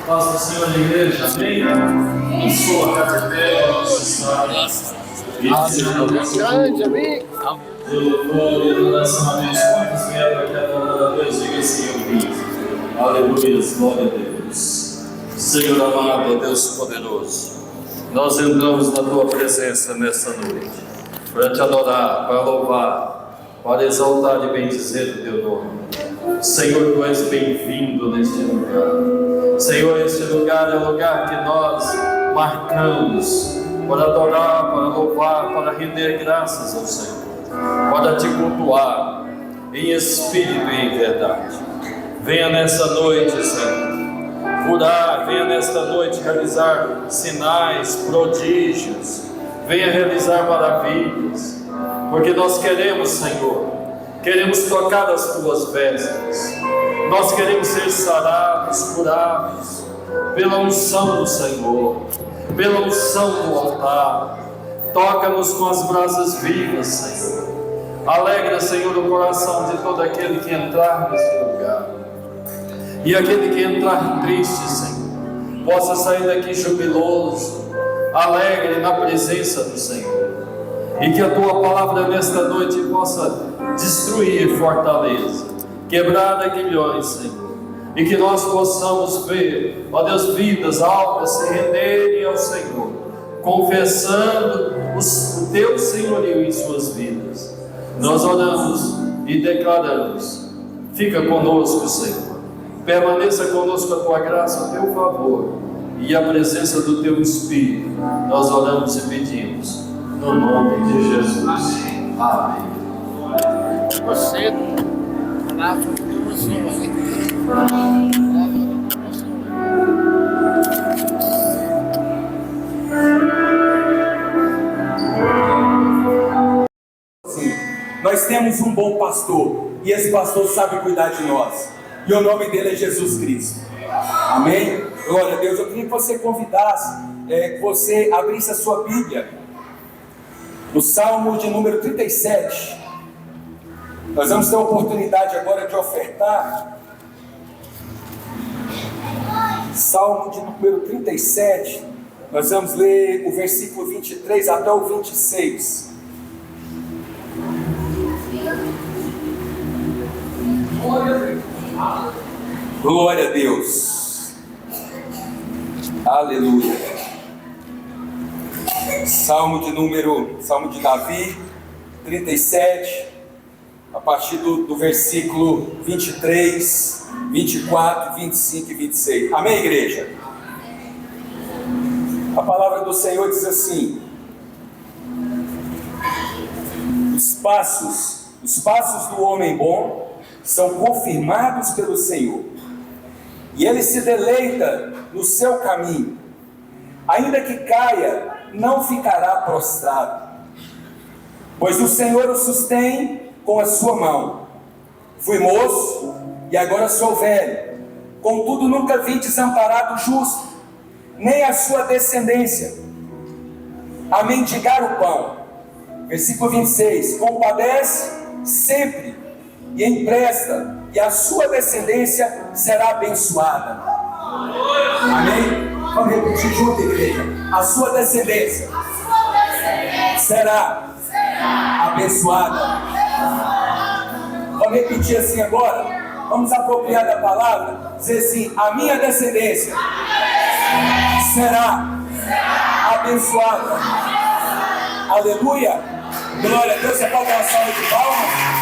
Paz do Senhor da igreja, amém? Eu sou a casa dela, Grande, amém? Eu vou adoração a Deus. Quantos vieram aqui adorar a Deus? Diga assim, eu vim. Aleluia, glória a Deus. Senhor amado, Deus poderoso, nós entramos na Tua presença nesta noite, para Te adorar, para louvar, para exaltar e bendizer o Teu nome. Senhor, Tu és bem-vindo neste lugar. Senhor, este lugar é o lugar que nós marcamos para adorar, para louvar, para render graças ao Senhor, para Te cultuar em espírito e em verdade. Venha nesta noite, Senhor, curar, venha nesta noite realizar sinais, prodígios, venha realizar maravilhas, porque nós queremos, Senhor, queremos tocar as Tuas vestes, nós queremos ser sarados, curados, pela unção do Senhor, pela unção do altar. Toca-nos com as brasas vivas, Senhor. Alegra, Senhor, o coração de todo aquele que entrar neste lugar, e aquele que entrar triste, Senhor, possa sair daqui jubiloso, alegre na presença do Senhor, e que a Tua palavra nesta noite possa destruir fortaleza, quebrar aguilhões, Senhor, e que nós possamos ver, ó Deus, vidas, almas se renderem ao Senhor, confessando o Teu senhorio em suas vidas. Nós oramos e declaramos: fica conosco, Senhor, permaneça conosco a Tua graça, o Teu favor e a presença do Teu Espírito. Nós oramos e pedimos no nome de Jesus. Amém. Você, palavra do Senhor. Nós temos um bom pastor, e esse pastor sabe cuidar de nós, e o nome dele é Jesus Cristo. Amém? Glória a Deus. Eu queria que você convidasse, que você abrisse a sua Bíblia no Salmo de número 37. Nós vamos ter a oportunidade agora de ofertar. Salmo de número 37. Nós vamos ler o versículo 23 até o 26. Glória a Deus. Aleluia. Salmo de Davi, 37, a partir do versículo 23, 24, 25 e 26. Amém, igreja? A palavra do Senhor diz assim: os passos do homem bom são confirmados pelo Senhor, e ele se deleita no seu caminho. Ainda que caia, não ficará prostrado, pois o Senhor o sustém com a sua mão. Fui moço e agora sou velho, contudo nunca vi desamparado justo, nem a sua descendência a mendigar o pão. Versículo 26, compadece sempre e empresta, e a sua descendência será abençoada. Amém? Vamos repetir junto, igreja. A sua descendência será abençoada. Vamos repetir assim agora? Vamos apropriar da palavra, dizer assim: a minha descendência será abençoada. Aleluia. Glória a Deus. Você pode dar uma salva de palmas?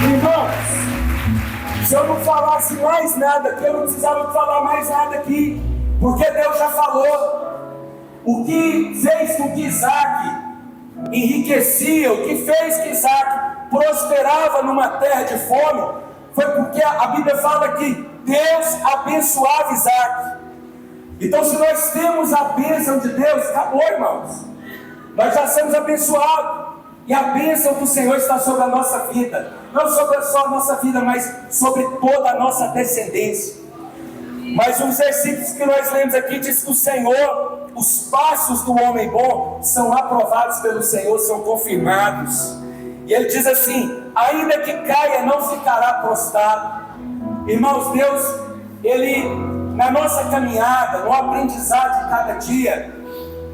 Irmãos, se eu não falasse mais nada aqui, eu não precisava falar mais nada aqui, porque Deus já falou. O que fez com que Isaac enriquecia, o que fez que Isaac prosperava numa terra de fome, foi porque a Bíblia fala que Deus abençoava Isaac. Então, se nós temos a bênção de Deus, acabou, irmãos. Nós já somos abençoados. E a bênção do Senhor está sobre a nossa vida. Não sobre só a nossa vida, mas sobre toda a nossa descendência. Mas os versículos que nós lemos aqui diz que o Senhor, os passos do homem bom são aprovados pelo Senhor, são confirmados. E ele diz assim: ainda que caia, não ficará prostrado, Irmãos, Deus, Ele, na nossa caminhada, no aprendizado de cada dia,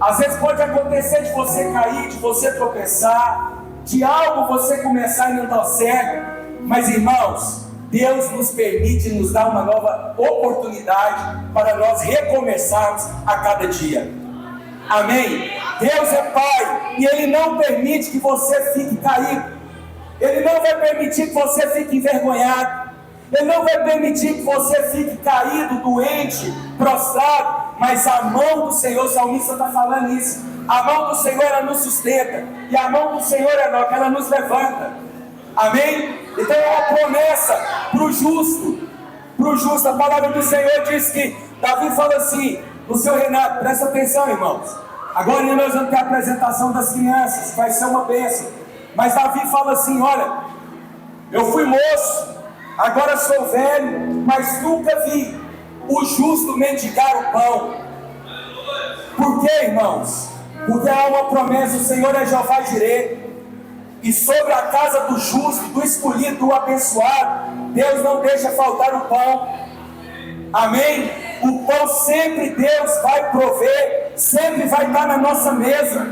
às vezes pode acontecer de você cair, de você tropeçar, de algo você começar e não dar certo, mas irmãos, Deus nos permite, nos dá uma nova oportunidade para nós recomeçarmos a cada dia. Amém? Deus é Pai e Ele não permite que você fique caído. Ele não vai permitir que você fique envergonhado. Ele não vai permitir que você fique caído, doente, prostrado. Mas a mão do Senhor, o salmista está falando isso. A mão do Senhor, ela nos sustenta. E a mão do Senhor, ela nos levanta. Amém? Então é uma promessa para o justo. Para o justo, a palavra do Senhor diz que Davi fala assim, no seu reinado, presta atenção, irmãos. Agora nós vamos ter a apresentação das crianças, vai ser uma bênção. Mas Davi fala assim, olha, eu fui moço, agora sou velho, mas nunca vi o justo mendigar o pão. Por quê, irmãos? Porque há uma promessa, o Senhor é Jeová Jireh, e sobre a casa do justo, do escolhido, do abençoado, Deus não deixa faltar o pão. Amém? O pão sempre Deus vai prover, sempre vai estar na nossa mesa,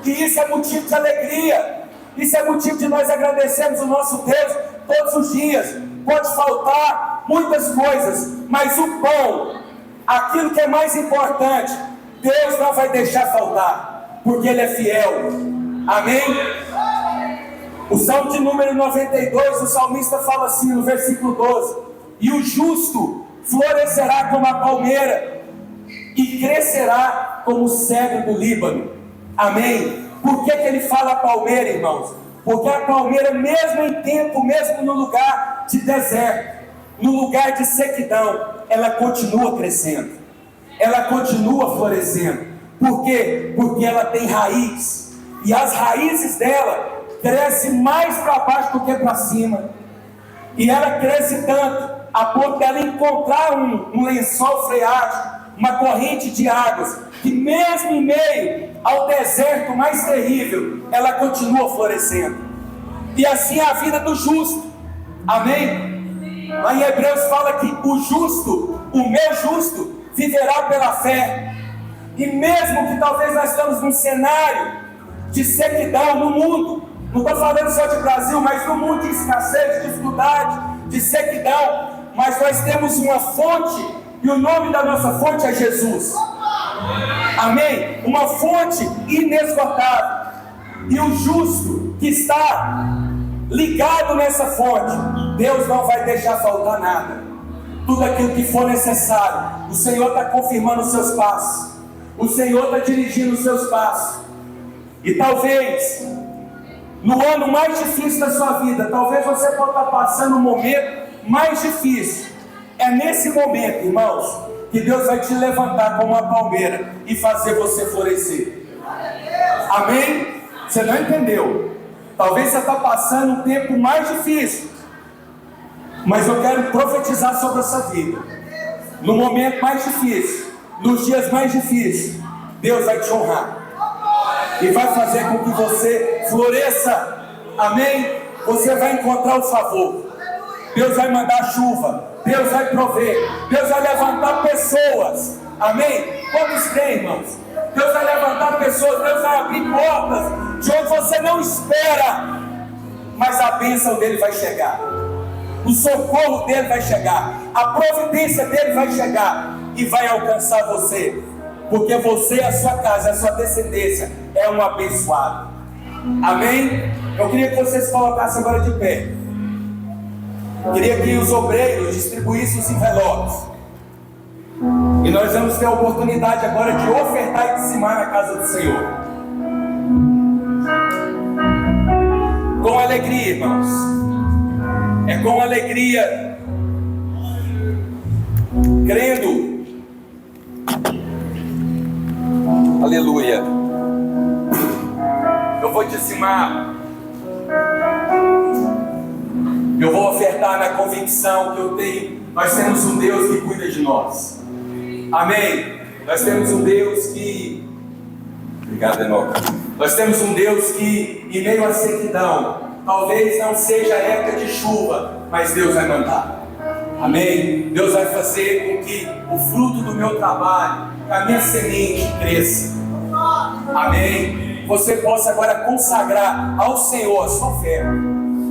e isso é motivo de alegria, isso é motivo de nós agradecermos o nosso Deus todos os dias. Pode faltar muitas coisas, mas o pão, aquilo que é mais importante, Deus não vai deixar faltar, porque Ele é fiel. Amém? O Salmo de número 92, o salmista fala assim no versículo 12: e o justo florescerá como a palmeira e crescerá como o cedro do Líbano. Amém? Por que ele fala palmeira, irmãos? Porque a palmeira, mesmo em tempo, mesmo no lugar de deserto, no lugar de sequidão, ela continua crescendo, ela continua florescendo. Por quê? Porque ela tem raiz, e as raízes dela crescem mais para baixo do que para cima, e ela cresce tanto a ponto dela encontrar um lençol freático, uma corrente de águas, que mesmo em meio ao deserto mais terrível, ela continua florescendo. E assim é a vida do justo. Amém? Lá em Hebreus fala que o justo, o meu justo, viverá pela fé. E mesmo que talvez nós estamos num cenário de sequidão no mundo, não estou falando só de Brasil, mas no mundo de escassez, de dificuldade, de sequidão, mas nós temos uma fonte, e o nome da nossa fonte é Jesus. Amém? Uma fonte inesgotável. E o justo que está ligado nessa fonte, Deus não vai deixar faltar nada. Tudo aquilo que for necessário, o Senhor está confirmando os seus passos, o Senhor está dirigindo os seus passos. E talvez no ano mais difícil da sua vida, talvez você possa estar passando um momento mais difícil. É nesse momento, irmãos, que Deus vai te levantar como uma palmeira e fazer você florescer. Amém? Você não entendeu? Talvez você está passando um tempo mais difícil, mas eu quero profetizar sobre essa vida. No momento mais difícil, nos dias mais difíceis, Deus vai te honrar e vai fazer com que você floresça. Amém? Você vai encontrar o favor. Deus vai mandar chuva, Deus vai prover, Deus vai levantar pessoas. Amém? Quantos creem, irmãos? Deus vai levantar pessoas, Deus vai abrir portas de onde você não espera, mas a bênção dele vai chegar, o socorro dele vai chegar, a providência dele vai chegar e vai alcançar você, porque você, a sua casa, a sua descendência é um abençoado. Amém? Eu queria que vocês colocassem agora de pé. Queria que os obreiros distribuíssem os envelopes. E nós vamos ter a oportunidade agora de ofertar e dizimar na casa do Senhor. Com alegria, irmãos. É com alegria, crendo. Aleluia. Eu vou dizimar. Eu vou ofertar na convicção que eu tenho. Nós temos um Deus que cuida de nós. Amém? Nós temos um Deus que... Obrigado, Enoque. Nós temos um Deus que, em meio à sequidão, talvez não seja época de chuva, mas Deus vai mandar. Amém? Deus vai fazer com que o fruto do meu trabalho, a minha semente cresça. Amém? Você possa agora consagrar ao Senhor a sua oferta,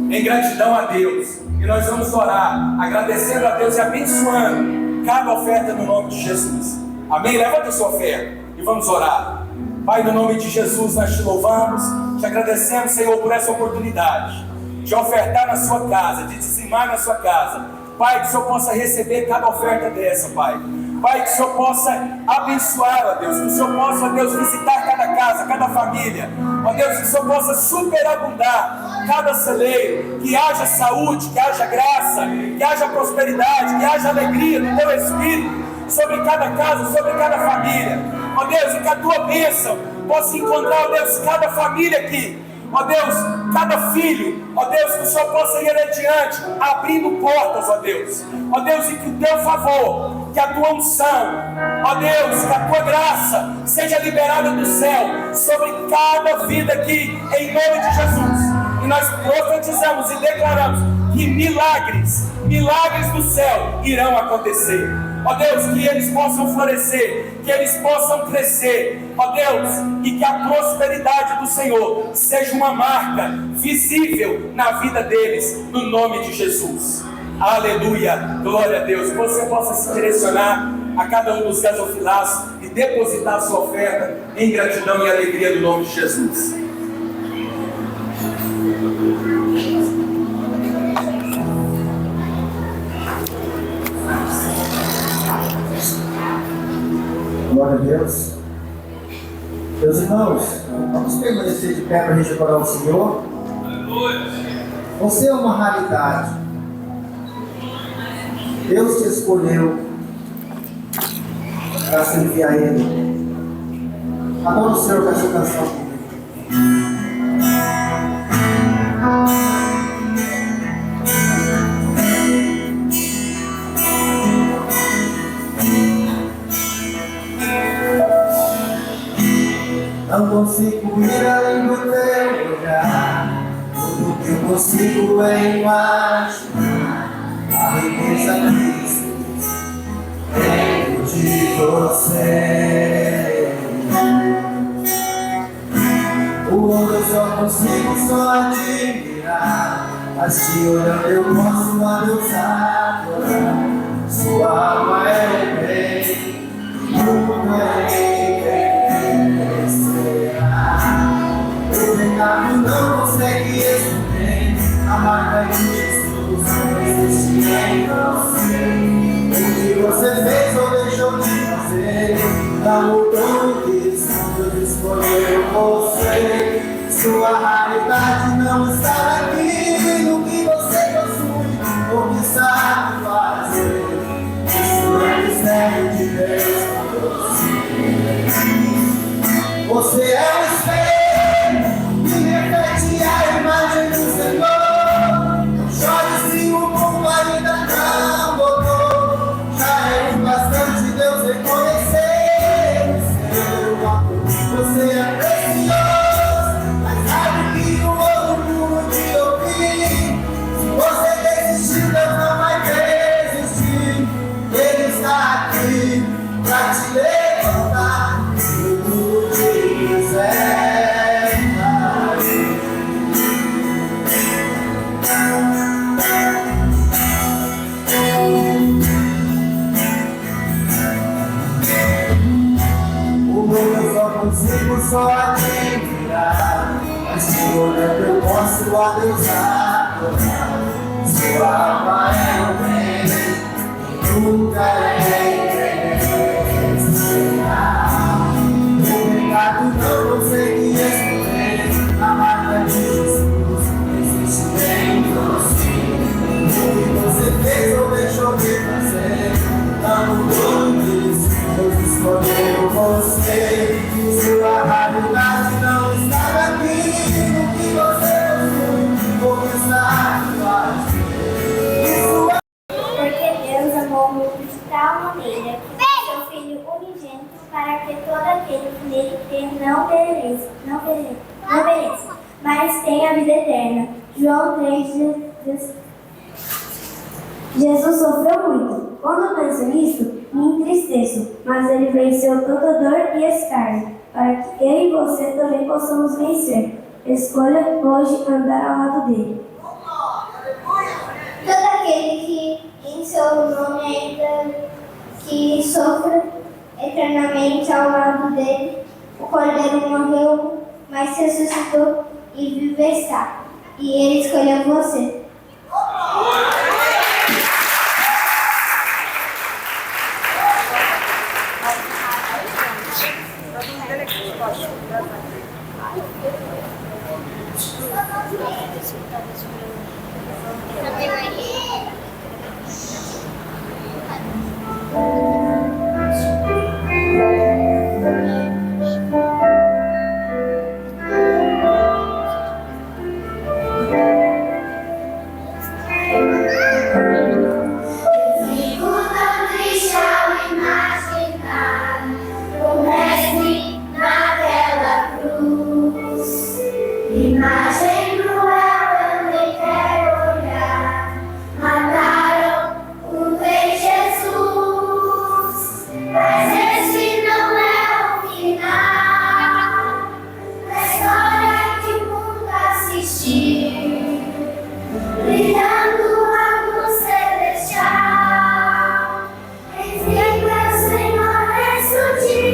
em gratidão a Deus. E nós vamos orar, agradecendo a Deus e abençoando cada oferta no nome de Jesus. Amém? Levanta a sua oferta e vamos orar. Pai, no nome de Jesus, nós te louvamos, te agradecemos, Senhor, por essa oportunidade de ofertar na sua casa, de dizimar na sua casa. Pai, que o Senhor possa receber cada oferta dessa, Pai. Pai, que o Senhor possa abençoar, ó Deus, que o Senhor possa, ó Deus, visitar cada casa, cada família, ó Deus, que o Senhor possa superabundar cada celeiro, que haja saúde, que haja graça, que haja prosperidade, que haja alegria do Teu Espírito sobre cada casa, sobre cada família, ó Deus, e que a Tua bênção possa encontrar, ó Deus, cada família aqui, ó Deus, cada filho, ó Deus, que o Senhor possa ir adiante, abrindo portas, ó Deus, e que o Teu favor, que a Tua unção, ó Deus, que a Tua graça seja liberada do céu sobre cada vida aqui, em nome de Jesus. E nós profetizamos e declaramos que milagres do céu irão acontecer. Ó Deus, que eles possam florescer, que eles possam crescer, ó Deus, e que a prosperidade do Senhor seja uma marca visível na vida deles, no nome de Jesus. Aleluia, glória a Deus. Que você possa se direcionar a cada um dos gasofilaços e depositar a sua oferta em gratidão e alegria no nome de Jesus. Glória a Deus. Meus irmãos, vamos permanecer de pé para a gente adorar o Senhor. Você é uma raridade. Deus te escolheu para servir a Ele. Adora o Senhor com essa canção comigo. Não consigo ir além do teu olhar. Tudo que eu consigo é imaginar a riqueza que dentro de você. O mundo eu só consigo só admirar, mas te olhando eu posso a Deus adorar. Sua alma é o bem, tudo é o pecado não consegue esconder a marca de Jesus existe em você. O que você fez ou deixou de fazer não mudou isso, Deus escolheu você. Sua raridade não está aqui no que você possui ou que sabe fazer. Isso é mistério de Deus para você. Você é o espelho que reflete a imagem do Senhor. Não chore se o mundo ainda não voltou. Já é o bastante Deus reconhecer o seu amor. Você é precioso, mas sabe que o ouro puro de ouvir. Se você desistiu, Deus não vai desistir. Ele está aqui pra te levantar. Consigo só admirar, mas te olhando eu posso a Deus adorar. Sua alma é o bem, nunca é esperar. O pecado não consegue esconder a marca de Jesus existe em você. O que você fez ou deixou de fazer não mudou isso, Deus escolheu você. Sua raridade não está aqui no que você possui ou que sabe fazer. Porque Deus amou o mundo de tal maneira que deu seu Filho unigênito para que todo aquele que nele crê não pereça, mas tenha a vida eterna. João 3,16. Jesus sofreu muito. Quando penso nisso, me entristeço, mas ele venceu toda dor e escárnio, para que eu e você também possamos vencer. Escolha hoje andar ao lado dele. Todo aquele que em seu nome ainda que sofra eternamente ao lado dele, o Cordeiro morreu, mas ressuscitou e vive está. E ele escolheu você. Imagem cruel, eu nem quero olhar. Mataram o rei Jesus, mas esse não é o final da história que o mundo assistiu, brilhando a luz celestial. Enfim, meu Senhor ressurgiu.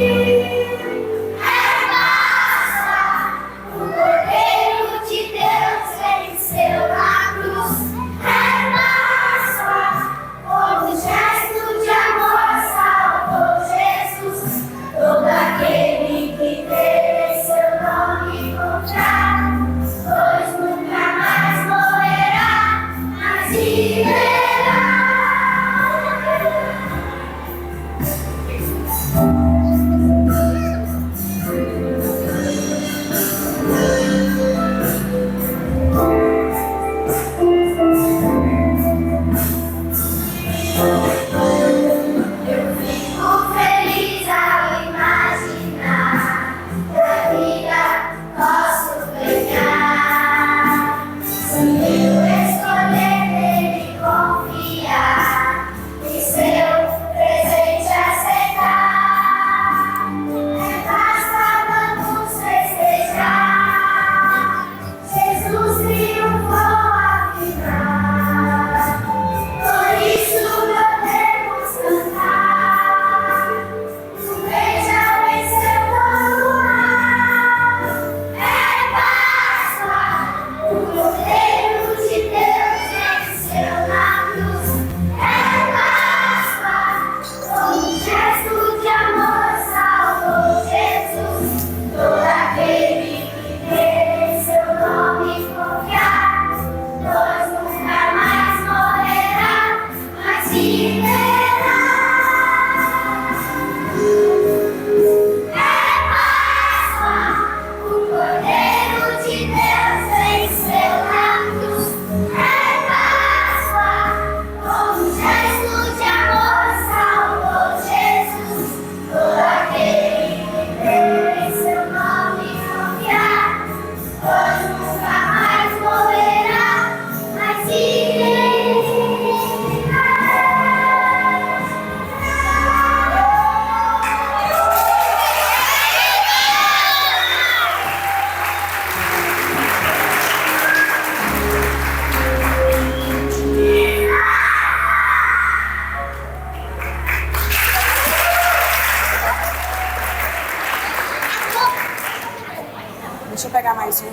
Deixa eu pegar mais um.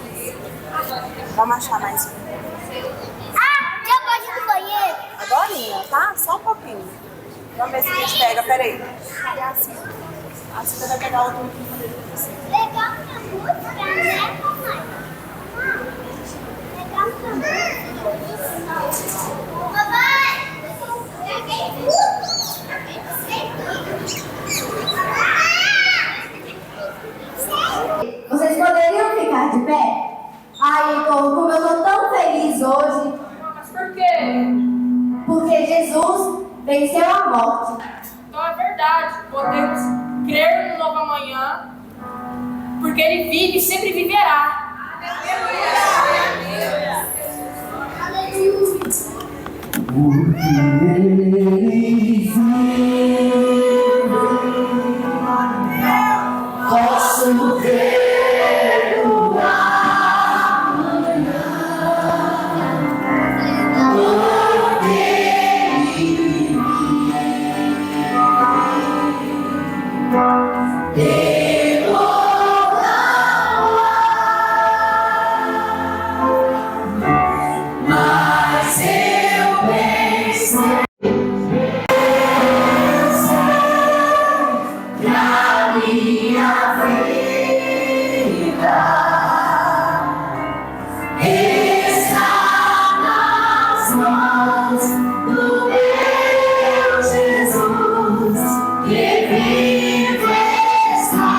Vamos achar mais um. Ah, eu gosto ir no banheiro. Agorinha, tá? Só um pouquinho. Vamos ver se a gente pega. Peraí. Assim você vai pegar outro. Legal minha música, né, mamãe? Legal minha música. Mamãe! Vocês poderiam ficar de pé? Ai, como eu tô tão feliz hoje. Mas por quê? Porque Jesus venceu a morte. Então é verdade, podemos crer no novo amanhã, porque ele vive e sempre viverá. Aleluia! Posso ver o mas eu pensei na minha vida está nas mãos do meu Jesus que vive está.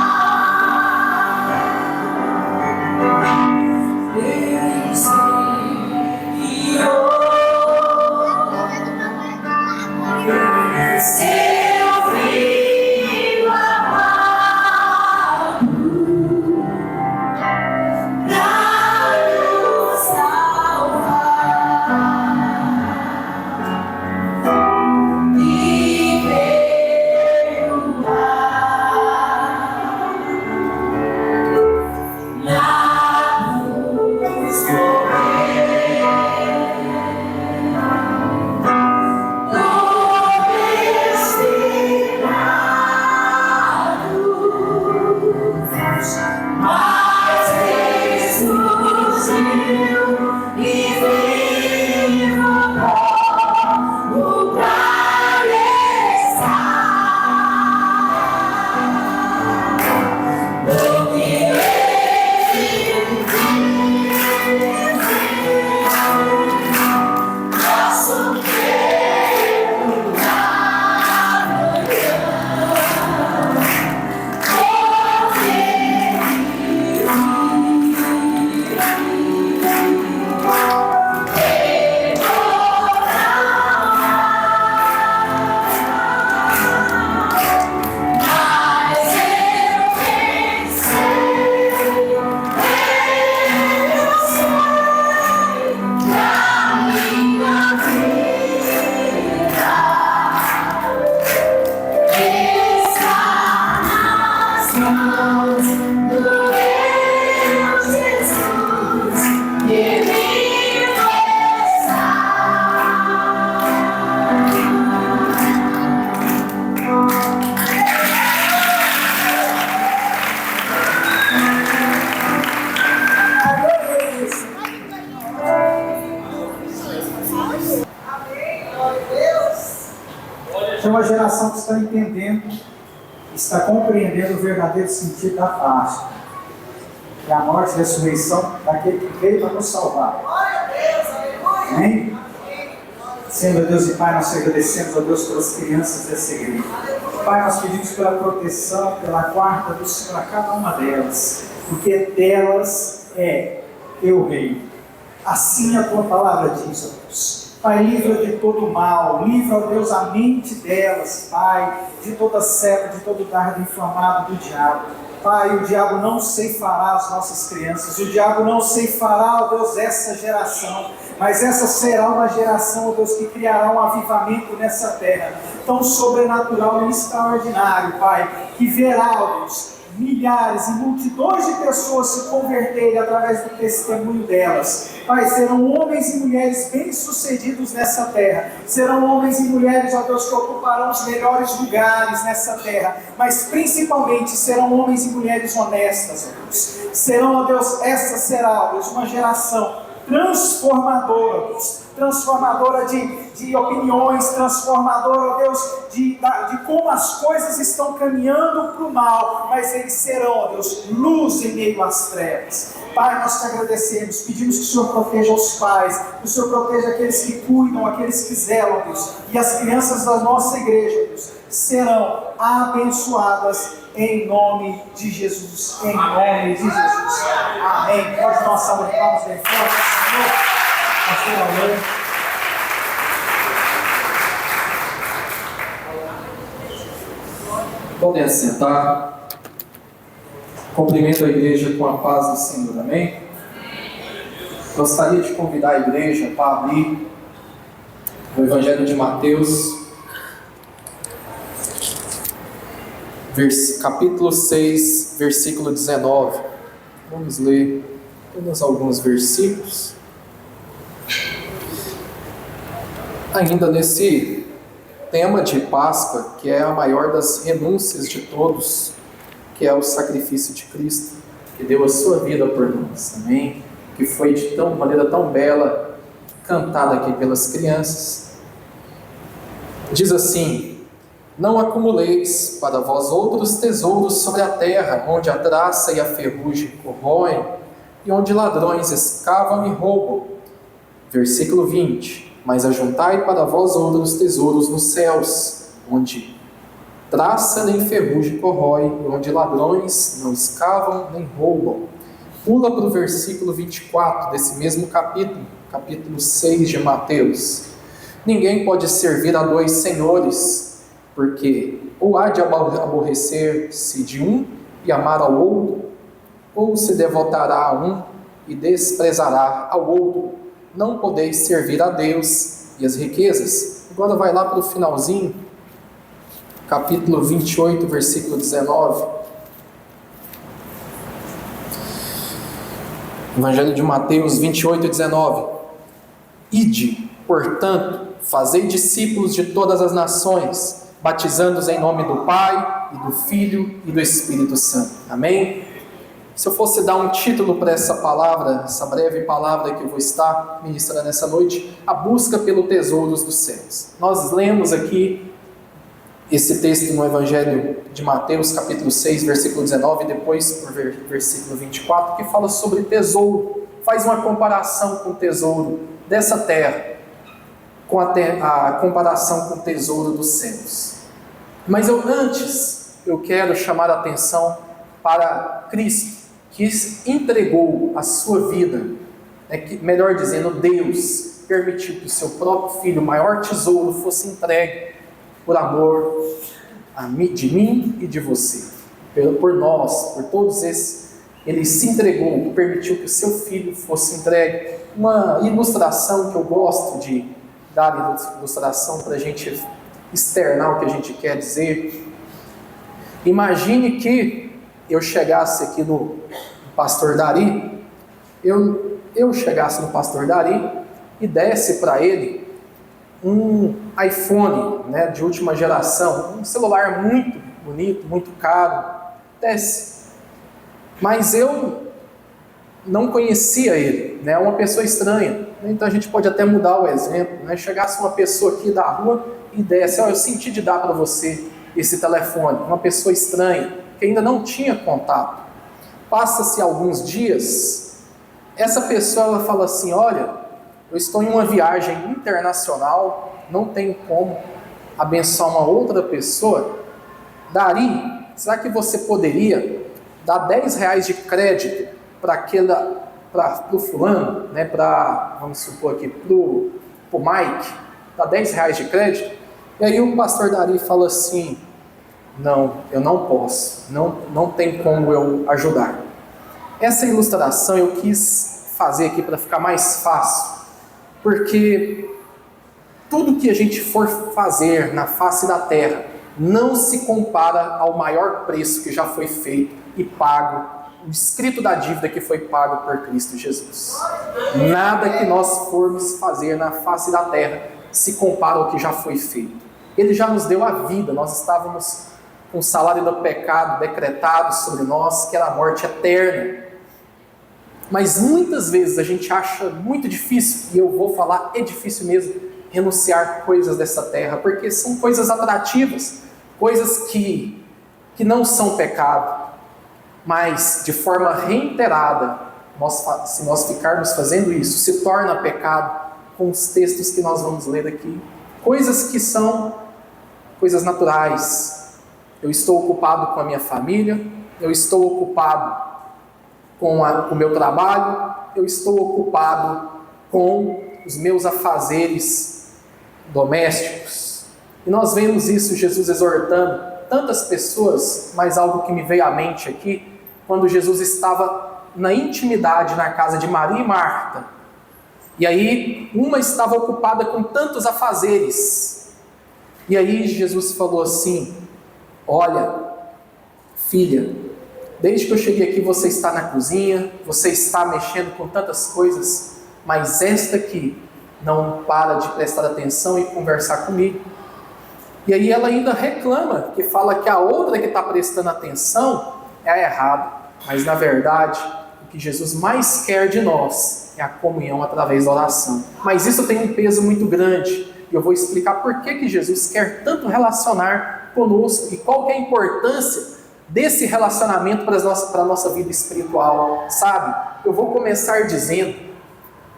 Seu filho amado pra nos salvar e perdoar na cruz mas ressurgiu e vivo como pra estar do que ele posso ver Tem uma geração que está entendendo, está compreendendo o verdadeiro sentido da Páscoa, que é a morte e a ressurreição daquele que veio para nos salvar. Amém? Senhor Deus e Pai, nós te agradecemos, ó Deus, pelas crianças dessa igreja. Pai, nós pedimos pela proteção, pela guarda do Senhor a cada uma delas, porque delas é teu reino. Assim a tua palavra diz, ó Deus. Pai, livra de todo mal, livra, ó Deus, a mente delas, Pai, de toda seta, de todo dardo inflamado do diabo. Pai, o diabo não ceifará as nossas crianças, o diabo não ceifará, ó Deus, essa geração, mas essa será uma geração, ó Deus, que criará um avivamento nessa terra, tão sobrenatural e extraordinário, Pai, que verá, ó Deus, milhares e multidões de pessoas se converterem através do testemunho delas. Pai, serão homens e mulheres bem-sucedidos nessa terra. Serão homens e mulheres, ó Deus, que ocuparão os melhores lugares nessa terra. Mas principalmente serão homens e mulheres honestas, ó Deus. Serão, ó Deus, essa será, ó Deus, uma geração transformadora, Deus. Transformadora de opiniões, transformadora, ó Deus, de como as coisas estão caminhando para o mal, mas eles serão, ó Deus, luz em meio às trevas. Pai, nós te agradecemos, pedimos que o Senhor proteja os pais, que o Senhor proteja aqueles que cuidam, aqueles que zelam, Deus, e as crianças da nossa igreja, Deus, serão abençoadas em nome de Jesus, em nome de Jesus. Amém. Pode dar uma salva de palmas bem forte, Senhor. Pastor Alê. Podem assentar. Cumprimento a igreja com a paz do Senhor, amém? Gostaria de convidar a igreja para abrir no Evangelho de Mateus, capítulo 6, versículo 19. Vamos ler apenas alguns versículos. Ainda nesse tema de Páscoa, que é a maior das renúncias de todos, que é o sacrifício de Cristo, que deu a sua vida por nós, amém? Que foi de maneira tão bela cantada aqui pelas crianças. Diz assim: não acumuleis para vós outros tesouros sobre a terra, onde a traça e a ferrugem corroem, e onde ladrões escavam e roubam. Versículo 20: mas ajuntai para vós outros tesouros nos céus, onde traça nem ferrugem corrói, e onde ladrões não escavam nem roubam. Pula para o versículo 24 desse mesmo capítulo, capítulo 6 de Mateus. Ninguém pode servir a dois senhores, porque ou há de aborrecer-se de um e amar ao outro, ou se devotará a um e desprezará ao outro. Não podeis servir a Deus e as riquezas. Agora vai lá para o finalzinho, capítulo 28, versículo 19. Evangelho de Mateus 28, 19. Ide, portanto, fazei discípulos de todas as nações, batizando-os em nome do Pai, e do Filho e do Espírito Santo. Amém? Se eu fosse dar um título para essa palavra, essa breve palavra que eu vou estar ministrando nessa noite, a busca pelo tesouro dos céus. Nós lemos aqui esse texto no Evangelho de Mateus, capítulo 6, versículo 19, e depois por versículo 24, que fala sobre tesouro, faz uma comparação com o tesouro dessa terra, com a comparação com o tesouro dos céus. Mas eu quero chamar a atenção para Cristo, que entregou a sua vida, melhor dizendo, Deus permitiu que o seu próprio Filho, o maior tesouro, fosse entregue por amor de mim e de você, por nós, por todos esses. Ele se entregou, permitiu que o seu Filho fosse entregue. Uma ilustração que eu gosto de dar, ilustração para a gente externar o que a gente quer dizer. Imagine que eu chegasse aqui no pastor Dari, eu chegasse no pastor Dari e desse para ele um iPhone, de última geração, um celular muito bonito, muito caro, desse. Mas eu não conhecia ele, uma pessoa estranha. Então a gente pode até mudar o exemplo, chegasse uma pessoa aqui da rua e desse: eu senti de dar para você esse telefone, uma pessoa estranha, que ainda não tinha contato. Passa-se alguns dias, essa pessoa ela fala assim: olha, eu estou em uma viagem internacional, não tenho como abençoar uma outra pessoa. Dari, será que você poderia dar R$10 de crédito para o fulano, vamos supor aqui, para o Mike, dá R$10 de crédito? E aí o pastor Dari fala assim: não, eu não posso, não tem como eu ajudar. Essa ilustração eu quis fazer aqui para ficar mais fácil, porque tudo que a gente for fazer na face da terra não se compara ao maior preço que já foi feito e pago, o escrito da dívida que foi pago por Cristo Jesus. Nada que nós formos fazer na face da terra se compara ao que já foi feito. Ele já nos deu a vida, nós estávamos com o salário do pecado decretado sobre nós, que era a morte eterna. Mas muitas vezes a gente acha muito difícil, e eu vou falar, é difícil mesmo, renunciar coisas dessa terra, porque são coisas atrativas, coisas que não são pecado, mas de forma reiterada, se nós ficarmos fazendo isso, se torna pecado, com os textos que nós vamos ler aqui. Coisas que são coisas naturais. Eu estou ocupado com a minha família, eu estou ocupado com o meu trabalho, eu estou ocupado com os meus afazeres domésticos. E nós vemos isso, Jesus exortando tantas pessoas, mas algo que me veio à mente aqui, quando Jesus estava na intimidade na casa de Maria e Marta, E aí, uma estava ocupada com tantos afazeres. E aí Jesus falou assim: olha, filha, desde que eu cheguei aqui você está na cozinha, você está mexendo com tantas coisas, mas esta aqui não para de prestar atenção e conversar comigo. E aí ela ainda reclama, que fala que a outra que está prestando atenção é a errada. Mas na verdade, o que Jesus mais quer de nós é a comunhão através da oração. Mas isso tem um peso muito grande. E eu vou explicar por que Jesus quer tanto relacionar conosco e qual que é a importância desse relacionamento para a nossa vida espiritual, sabe? Eu vou começar dizendo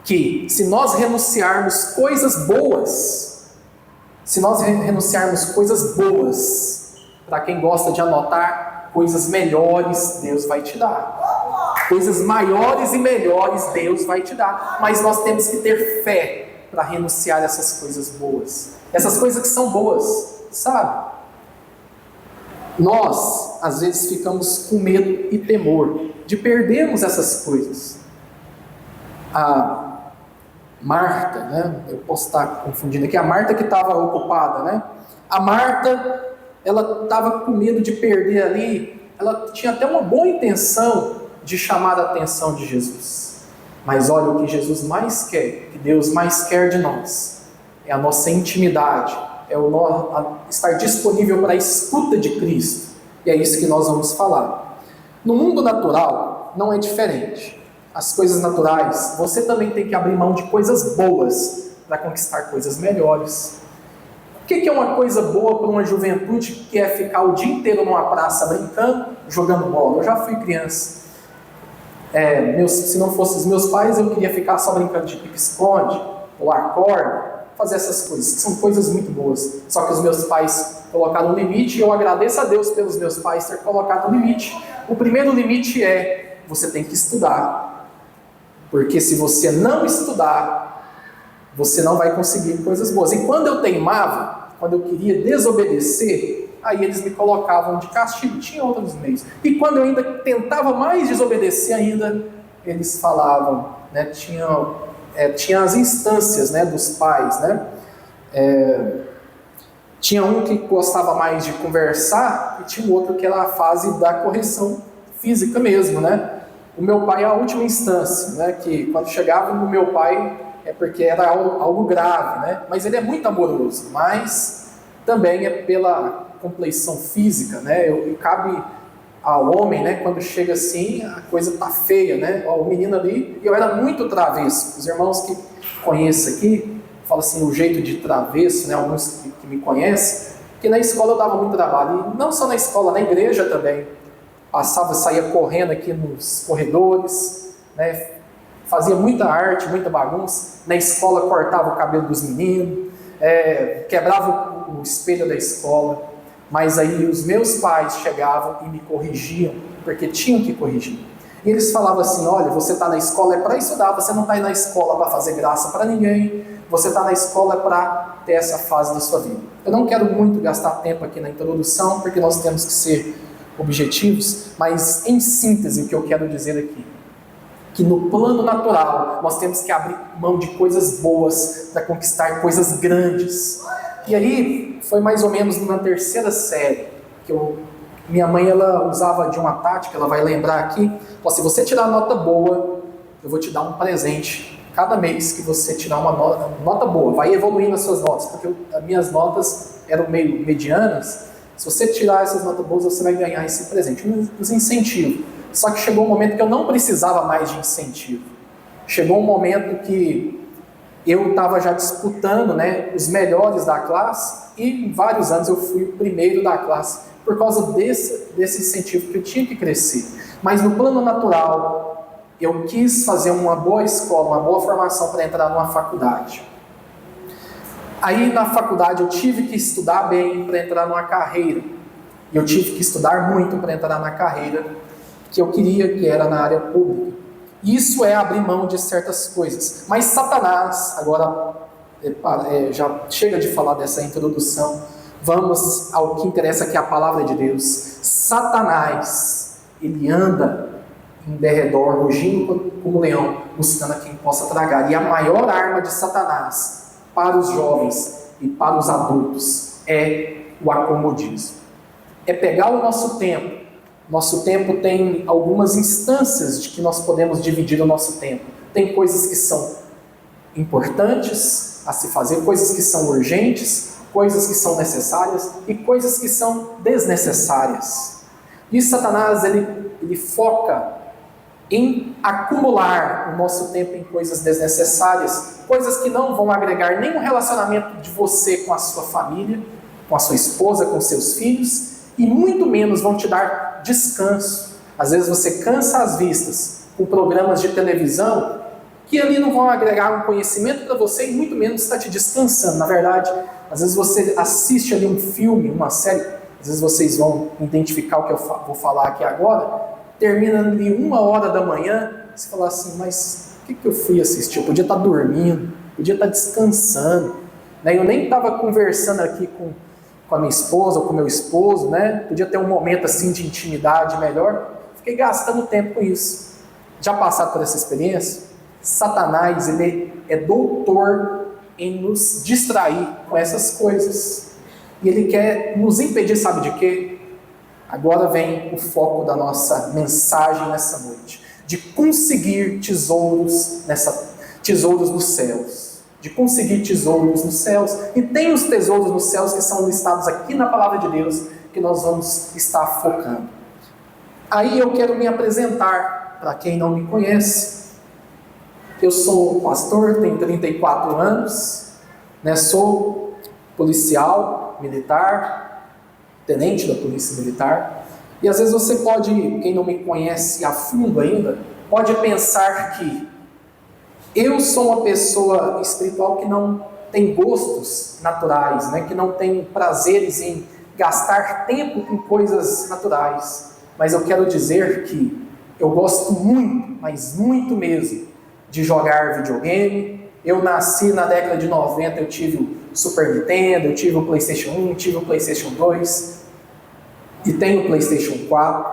que se nós renunciarmos coisas boas, para quem gosta de anotar, coisas melhores Deus vai te dar. Coisas maiores e melhores Deus vai te dar. Mas nós temos que ter fé para renunciar essas coisas boas. Essas coisas que são boas, sabe? Nós, às vezes, ficamos com medo e temor de perdermos essas coisas. A Marta, né? Eu posso estar confundindo aqui. A Marta que estava ocupada, né? A Marta, ela estava com medo de perder ali. Ela tinha até uma boa intenção de chamar a atenção de Jesus. Mas olha, o que Jesus mais quer, que Deus mais quer de nós, é a nossa intimidade, é estar disponível para a escuta de Cristo. E é isso que nós vamos falar. No mundo natural, não é diferente. As coisas naturais, você também tem que abrir mão de coisas boas para conquistar coisas melhores. O que é uma coisa boa para uma juventude que quer ficar o dia inteiro numa praça brincando, jogando bola? Eu já fui criança. Se não fossem os meus pais, eu queria ficar só brincando de pique-esconde, pular corda, fazer essas coisas, que são coisas muito boas. Só que os meus pais colocaram um limite, e eu agradeço a Deus pelos meus pais ter colocado um limite. O primeiro limite é: você tem que estudar. Porque se você não estudar, você não vai conseguir coisas boas. E quando eu teimava, quando eu queria desobedecer, aí eles me colocavam de castigo, tinha outros meios. E quando eu ainda tentava mais desobedecer ainda, eles falavam, né? Tinha as instâncias, né, dos pais, né? Tinha um que gostava mais de conversar e tinha um outro que era a fase da correção física mesmo, né? O meu pai é a última instância, né? Que quando chegava no meu pai é porque era algo grave, né? Mas ele é muito amoroso, mas também é pela compleição física, né? E cabe ao homem, né? Quando chega assim, a coisa tá feia, né? Ó, o menino ali, eu era muito travesso. Os irmãos que conhecem aqui falam assim, o jeito de travesso, né? Alguns que me conhecem, porque na escola eu dava muito trabalho, e não só na escola, na igreja também. Saía correndo aqui nos corredores, né? Fazia muita arte, muita bagunça. Na escola cortava o cabelo dos meninos, quebrava o espelho da escola. Mas aí os meus pais chegavam e me corrigiam, porque tinham que corrigir. E eles falavam assim, olha, você está na escola é para estudar, você não está na escola para fazer graça para ninguém, você está na escola para ter essa fase da sua vida. Eu não quero muito gastar tempo aqui na introdução, porque nós temos que ser objetivos, mas em síntese o que eu quero dizer aqui, que no plano natural nós temos que abrir mão de coisas boas para conquistar coisas grandes. E aí foi mais ou menos na terceira série que minha mãe ela usava de uma tática, ela vai lembrar aqui, se você tirar nota boa, eu vou te dar um presente. Cada mês que você tirar uma nota boa, vai evoluindo as suas notas, porque as minhas notas eram meio medianas. Se você tirar essas notas boas, você vai ganhar esse presente, uns incentivos. Só que chegou um momento que eu não precisava mais de incentivo. Chegou um momento que eu estava já disputando, né, os melhores da classe, e em vários anos eu fui o primeiro da classe, por causa desse incentivo que eu tinha que crescer. Mas no plano natural, eu quis fazer uma boa escola, uma boa formação para entrar numa faculdade. Aí na faculdade eu tive que estudar bem para entrar numa carreira. E eu tive que estudar muito para entrar na carreira que eu queria, que era na área pública. Isso é abrir mão de certas coisas. Mas Satanás, agora já chega de falar dessa introdução, vamos ao que interessa, que é a palavra de Deus. Satanás, ele anda em derredor, rugindo como leão, buscando a quem possa tragar. E a maior arma de Satanás para os jovens e para os adultos é o acomodismo. É pegar o nosso tempo. Nosso tempo tem algumas instâncias de que nós podemos dividir o nosso tempo. Tem coisas que são importantes a se fazer, coisas que são urgentes, coisas que são necessárias e coisas que são desnecessárias. E Satanás, ele foca em acumular o nosso tempo em coisas desnecessárias, coisas que não vão agregar nenhum relacionamento de você com a sua família, com a sua esposa, com seus filhos, e muito menos vão te dar descanso. Às vezes você cansa as vistas com programas de televisão que ali não vão agregar um conhecimento para você e muito menos está te descansando. Na verdade, às vezes você assiste ali um filme, uma série, às vezes vocês vão identificar o que eu vou falar aqui agora, termina ali 1h da manhã, você fala assim, mas o que eu fui assistir? Eu podia estar dormindo, podia estar descansando, né? Eu nem estava conversando aqui com a minha esposa ou com o meu esposo, né? Podia ter um momento assim de intimidade melhor. Fiquei gastando tempo com isso. Já passaram por essa experiência? Satanás, ele é doutor em nos distrair com essas coisas. E ele quer nos impedir, sabe de quê? Agora vem o foco da nossa mensagem nessa noite. De conseguir tesouros nos céus. De conseguir tesouros nos céus. E tem os tesouros nos céus que são listados aqui na palavra de Deus, que nós vamos estar focando. Aí eu quero me apresentar, para quem não me conhece. Eu sou pastor, tenho 34 anos, né? Sou policial militar, tenente da Polícia Militar. E às vezes você pode, quem não me conhece a fundo ainda, pode pensar que eu sou uma pessoa espiritual que não tem gostos naturais, né? Que não tem prazeres em gastar tempo com coisas naturais. Mas eu quero dizer que eu gosto muito, mas muito mesmo, de jogar videogame. Eu nasci na década de 90, eu tive o Super Nintendo, eu tive o PlayStation 1, tive o PlayStation 2 e tenho o PlayStation 4.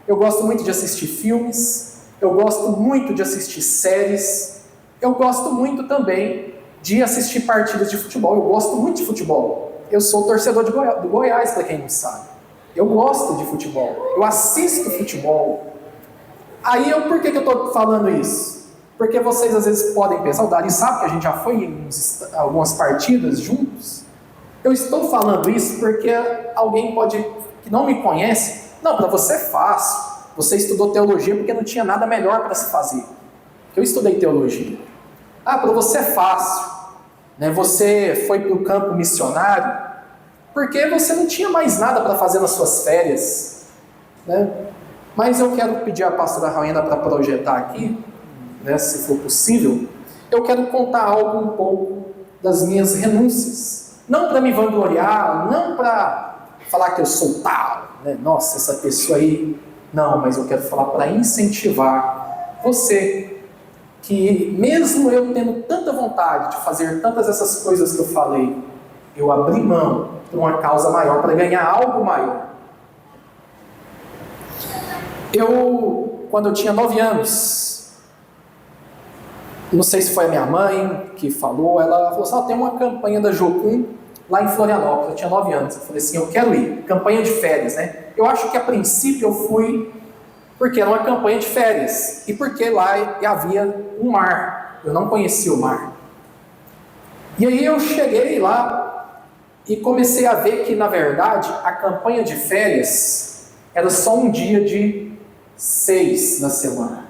Eu gosto muito de assistir filmes, eu gosto muito de assistir séries, eu gosto muito também de assistir partidas de futebol. Eu gosto muito de futebol. Eu sou torcedor do Goiás, para quem não sabe. Eu gosto de futebol, eu assisto futebol. Aí por que eu estou falando isso? Porque vocês às vezes podem pensar, o Dari sabe que a gente já foi em algumas partidas juntos. Eu estou falando isso porque alguém que não me conhece, não, para você é fácil. Você estudou teologia porque não tinha nada melhor para se fazer. Eu estudei teologia. Para você é fácil, né? Você foi para o campo missionário porque você não tinha mais nada para fazer nas suas férias, né? Mas eu quero pedir à pastora Rainha para projetar aqui, né, se for possível. Eu quero contar algo um pouco das minhas renúncias. Não para me vangloriar, não para falar que eu sou tal, né? Nossa, essa pessoa aí. Não, mas eu quero falar para incentivar você, que mesmo eu tendo tanta vontade de fazer tantas essas coisas que eu falei, eu abri mão por uma causa maior, para ganhar algo maior. Quando eu tinha 9 anos, não sei se foi a minha mãe que falou, ela falou assim, tem uma campanha da Jocum lá em Florianópolis. Eu tinha 9 anos, eu falei assim, eu quero ir, campanha de férias, né? Eu acho que a princípio eu fui porque era uma campanha de férias e porque lá havia um mar, eu não conhecia o mar. E aí eu cheguei lá e comecei a ver que, na verdade, a campanha de férias era só um dia de 6 na semana.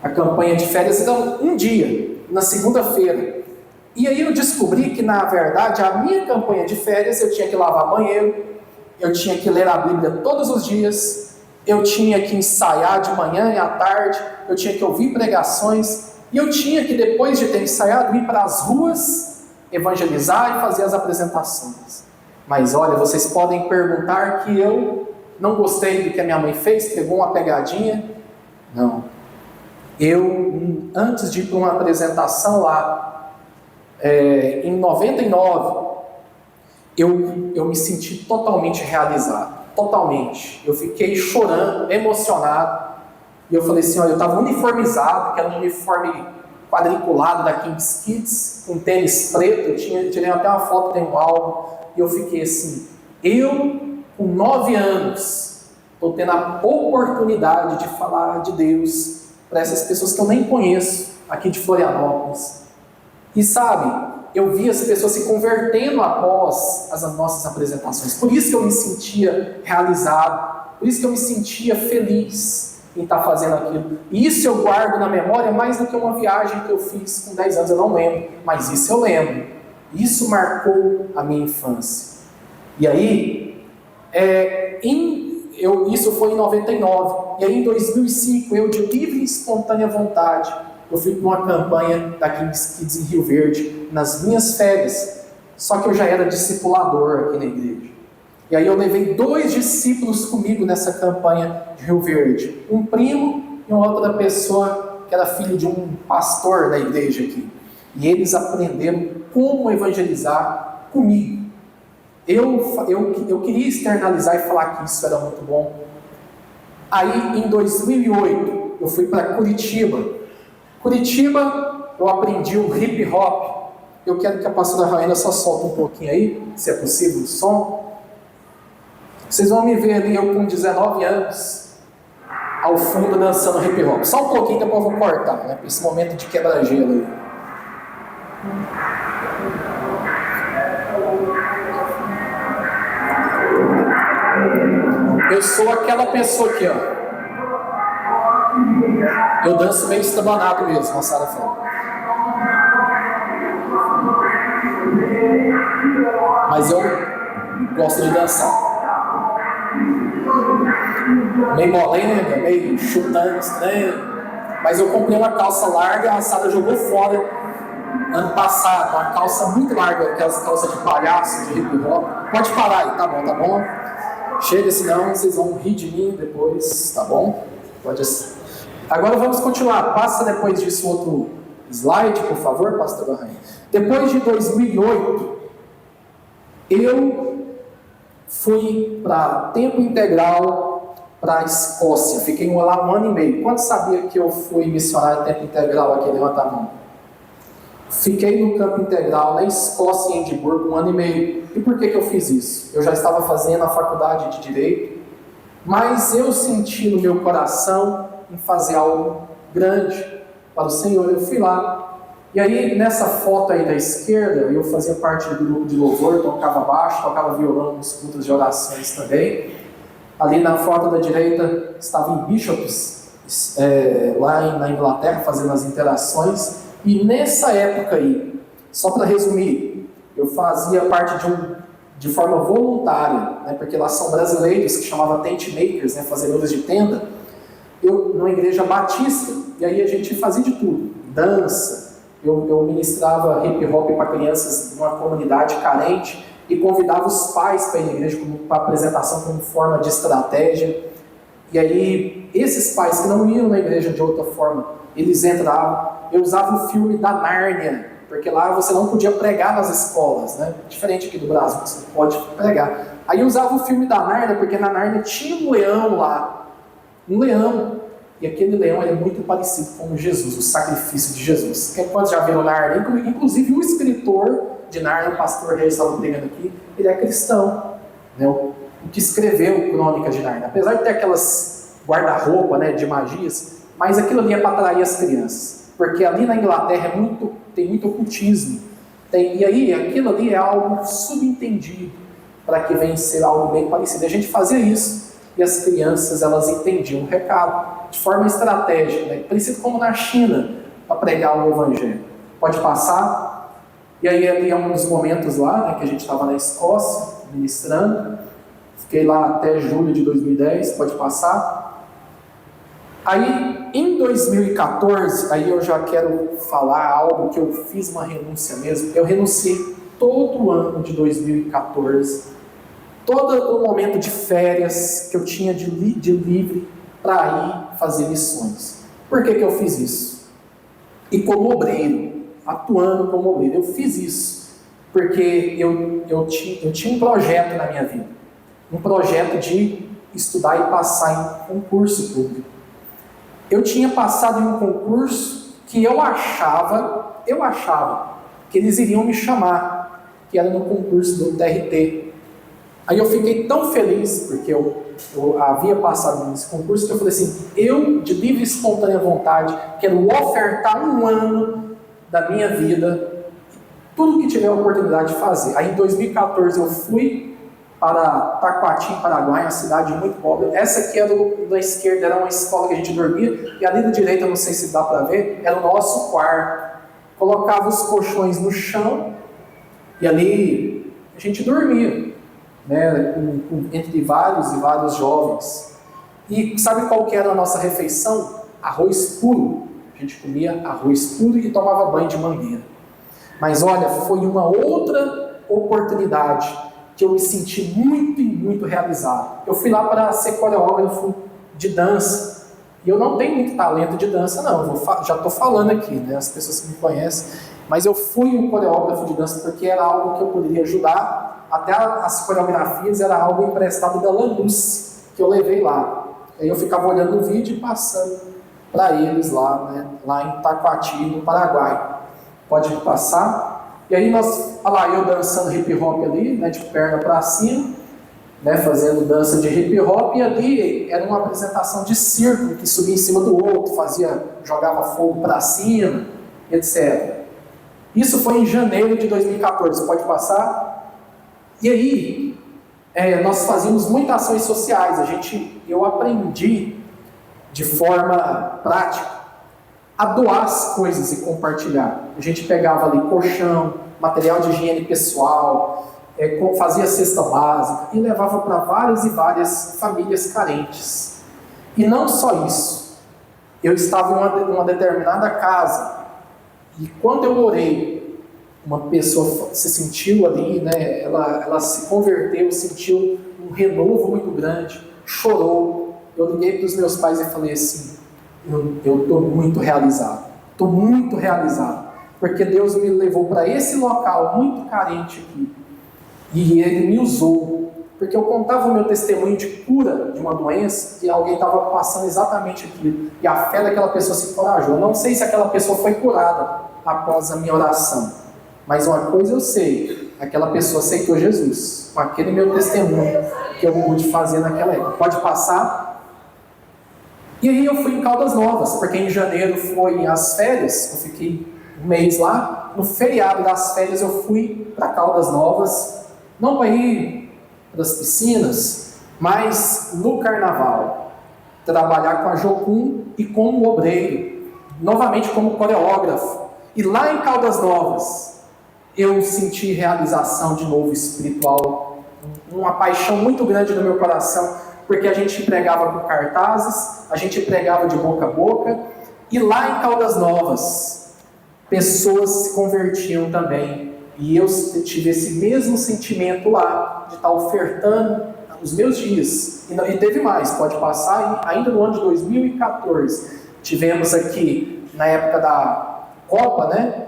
A campanha de férias era um dia, na segunda-feira. E aí eu descobri que, na verdade, a minha campanha de férias, eu tinha que lavar banheiro, eu tinha que ler a Bíblia todos os dias, eu tinha que ensaiar de manhã e à tarde, eu tinha que ouvir pregações, e eu tinha que, depois de ter ensaiado, ir para as ruas, evangelizar e fazer as apresentações. Mas olha, vocês podem perguntar que eu não gostei do que a minha mãe fez, pegou uma pegadinha. Não. Antes de ir para uma apresentação lá, em 99, eu me senti totalmente realizado. Totalmente. Eu fiquei chorando, emocionado, E eu falei assim, olha, eu estava uniformizado, que era um uniforme quadriculado da King's Kids, com tênis preto, eu tirei até uma foto, tem um álbum, e eu fiquei assim, eu com 9 anos, estou tendo a oportunidade de falar de Deus para essas pessoas que eu nem conheço, aqui de Florianópolis. E sabe, eu vi as pessoas se convertendo após as nossas apresentações. Por isso que eu me sentia realizado, por isso que eu me sentia feliz em estar fazendo aquilo. E isso eu guardo na memória mais do que uma viagem que eu fiz com 10 anos, eu não lembro, mas isso eu lembro. Isso marcou a minha infância. E aí, isso foi em 99, e aí em 2005, eu de livre e espontânea vontade, eu fui para uma campanha da King's Kids em Rio Verde, nas minhas férias, só que eu já era discipulador aqui na igreja. E aí eu levei 2 discípulos comigo nessa campanha de Rio Verde, um primo e uma outra pessoa que era filho de um pastor da igreja aqui. E eles aprenderam como evangelizar comigo. Eu queria externalizar e falar que isso era muito bom. Aí em 2008 eu fui para Curitiba. Curitiba eu aprendi o hip hop. Eu quero que a pastora Raina só solte um pouquinho aí, se é possível, o som. Vocês vão me ver ali, eu com 19 anos, ao fundo dançando hip hop. Só um pouquinho, depois eu vou cortar, né? Esse momento de quebra-gelo aí. Eu sou aquela pessoa aqui, ó. Eu danço meio estabanado mesmo, moçada fala. Mas eu gosto de dançar. Meio molenga, meio chutando estranho. Mas eu comprei uma calça larga, a Sara jogou fora ano passado. Uma calça muito larga, aquelas calças de palhaço, de hip hop. Pode parar aí, tá bom, tá bom. Chega, senão vocês vão rir de mim depois, tá bom? Pode assim. Agora vamos continuar. Passa depois disso outro slide, por favor, pastor Rainha. Depois de 2008, eu fui para tempo integral para a Escócia. Fiquei lá 1 ano e meio. Quantos sabia que eu fui missionário tempo integral aqui? Levanta a mão. Fiquei no campo integral na Escócia, em Edimburgo, 1 ano e meio. E por que eu fiz isso? Eu já estava fazendo a faculdade de Direito, mas eu senti no meu coração em fazer algo grande para o Senhor. Eu fui lá. E aí, nessa foto aí da esquerda, eu fazia parte do grupo de louvor, tocava baixo, tocava violão nos cultos de orações também. Ali na foto da direita, estava em Bishops, lá na Inglaterra, fazendo as interações. E nessa época aí, só para resumir, eu fazia parte de forma voluntária, né, porque lá são brasileiros que chamavam tent makers, né, fazedores de tenda, numa igreja batista, e aí a gente fazia de tudo, dança, eu ministrava hip hop para crianças numa comunidade carente e convidava os pais para ir na igreja para apresentação como forma de estratégia. E aí esses pais que não iam na igreja de outra forma, eles entravam. Eu usava o filme da Nárnia, porque lá você não podia pregar nas escolas, né? Diferente aqui do Brasil, você não pode pregar. Aí eu usava o filme da Nárnia, porque na Nárnia tinha um leão lá, um leão, e aquele leão é muito parecido com Jesus, o sacrifício de Jesus. Quem pode já ver o Nárnia? Inclusive o escritor de Nárnia, o pastor Reis estava pregando aqui, ele é cristão, né? O que escreveu Crônica de Nárnia, apesar de ter aquelas guarda-roupa, né, de magias, mas aquilo ali é para atrair as crianças, porque ali na Inglaterra tem muito ocultismo, e aí aquilo ali é algo subentendido para que venha ser algo bem parecido. A gente fazia isso e as crianças elas entendiam o recado de forma estratégica, né? Parecido como na China, para pregar o evangelho. Pode passar. E aí ali é um dos momentos lá, né, que a gente estava na Escócia ministrando. Fiquei lá até julho de 2010, pode passar. Aí, em 2014, aí eu já quero falar algo que eu fiz uma renúncia mesmo. Eu renunciei todo o ano de 2014, todo o momento de férias que eu tinha de livre para ir fazer missões. Por que eu fiz isso? E como obreiro, atuando como obreiro, eu fiz isso porque eu tinha um projeto na minha vida. Um projeto de estudar e passar em concurso público. eu tinha passado em um concurso que eu achava que eles iriam me chamar, que era no concurso do TRT. Aí eu fiquei tão feliz, porque eu havia passado nesse concurso, que eu falei assim, eu, de livre e espontânea vontade, quero ofertar um ano da minha vida, tudo que tiver a oportunidade de fazer. Aí em 2014 eu fui para Taquatim, Paraguai, uma cidade muito pobre. Essa aqui era da esquerda, era uma escola que a gente dormia, e ali da direita, não sei se dá para ver, era o nosso quarto. Colocava os colchões no chão, e ali a gente dormia, né, entre vários e vários jovens. E sabe qual que era a nossa refeição? Arroz puro. A gente comia arroz puro e tomava banho de mangueira. Mas olha, foi uma outra oportunidade que eu me senti muito e muito realizado. Eu fui lá para ser coreógrafo de dança. E eu não tenho muito talento de dança, não. Já estou falando aqui, né, as pessoas que me conhecem. Mas eu fui um coreógrafo de dança porque era algo que eu poderia ajudar. Até as coreografias era algo emprestado da Lanús, que eu levei lá. Aí eu ficava olhando o vídeo e passando para eles lá, né, lá em Taquati, no Paraguai. Pode passar. E aí olha lá, eu dançando hip hop ali, né, de perna para cima, né, fazendo dança de hip hop, e ali era uma apresentação de circo, que subia em cima do outro, jogava fogo para cima, etc. Isso foi em janeiro de 2014, pode passar? E aí, nós fazíamos muitas ações sociais, eu aprendi de forma prática a doar as coisas e compartilhar. A gente pegava ali colchão, material de higiene pessoal, fazia cesta básica e levava para várias e várias famílias carentes. E não só isso, eu estava em uma determinada casa e quando eu orei, uma pessoa se sentiu ali, né, ela se converteu, sentiu um renovo muito grande, chorou. Eu liguei para os meus pais e falei assim, eu estou muito realizado, porque Deus me levou para esse local muito carente aqui, e Ele me usou, porque eu contava o meu testemunho de cura de uma doença, e alguém estava passando exatamente aquilo, e a fé daquela pessoa se encorajou. Eu não sei se aquela pessoa foi curada após a minha oração, mas uma coisa eu sei, aquela pessoa aceitou Jesus, com aquele meu testemunho que eu pude fazer naquela época. Pode passar? E aí eu fui em Caldas Novas, porque em janeiro foi as férias, eu fiquei um mês lá. No feriado das férias eu fui para Caldas Novas, não para ir para as piscinas, mas no carnaval, trabalhar com a Jocum e como obreiro, novamente como coreógrafo. E lá em Caldas Novas, eu senti realização de novo espiritual, uma paixão muito grande no meu coração, porque a gente pregava com cartazes, a gente pregava de boca a boca, e lá em Caldas Novas, pessoas se convertiam também, e eu tive esse mesmo sentimento lá, de estar ofertando os meus dias, e teve mais, pode passar, ainda no ano de 2014, tivemos aqui, na época da Copa, né,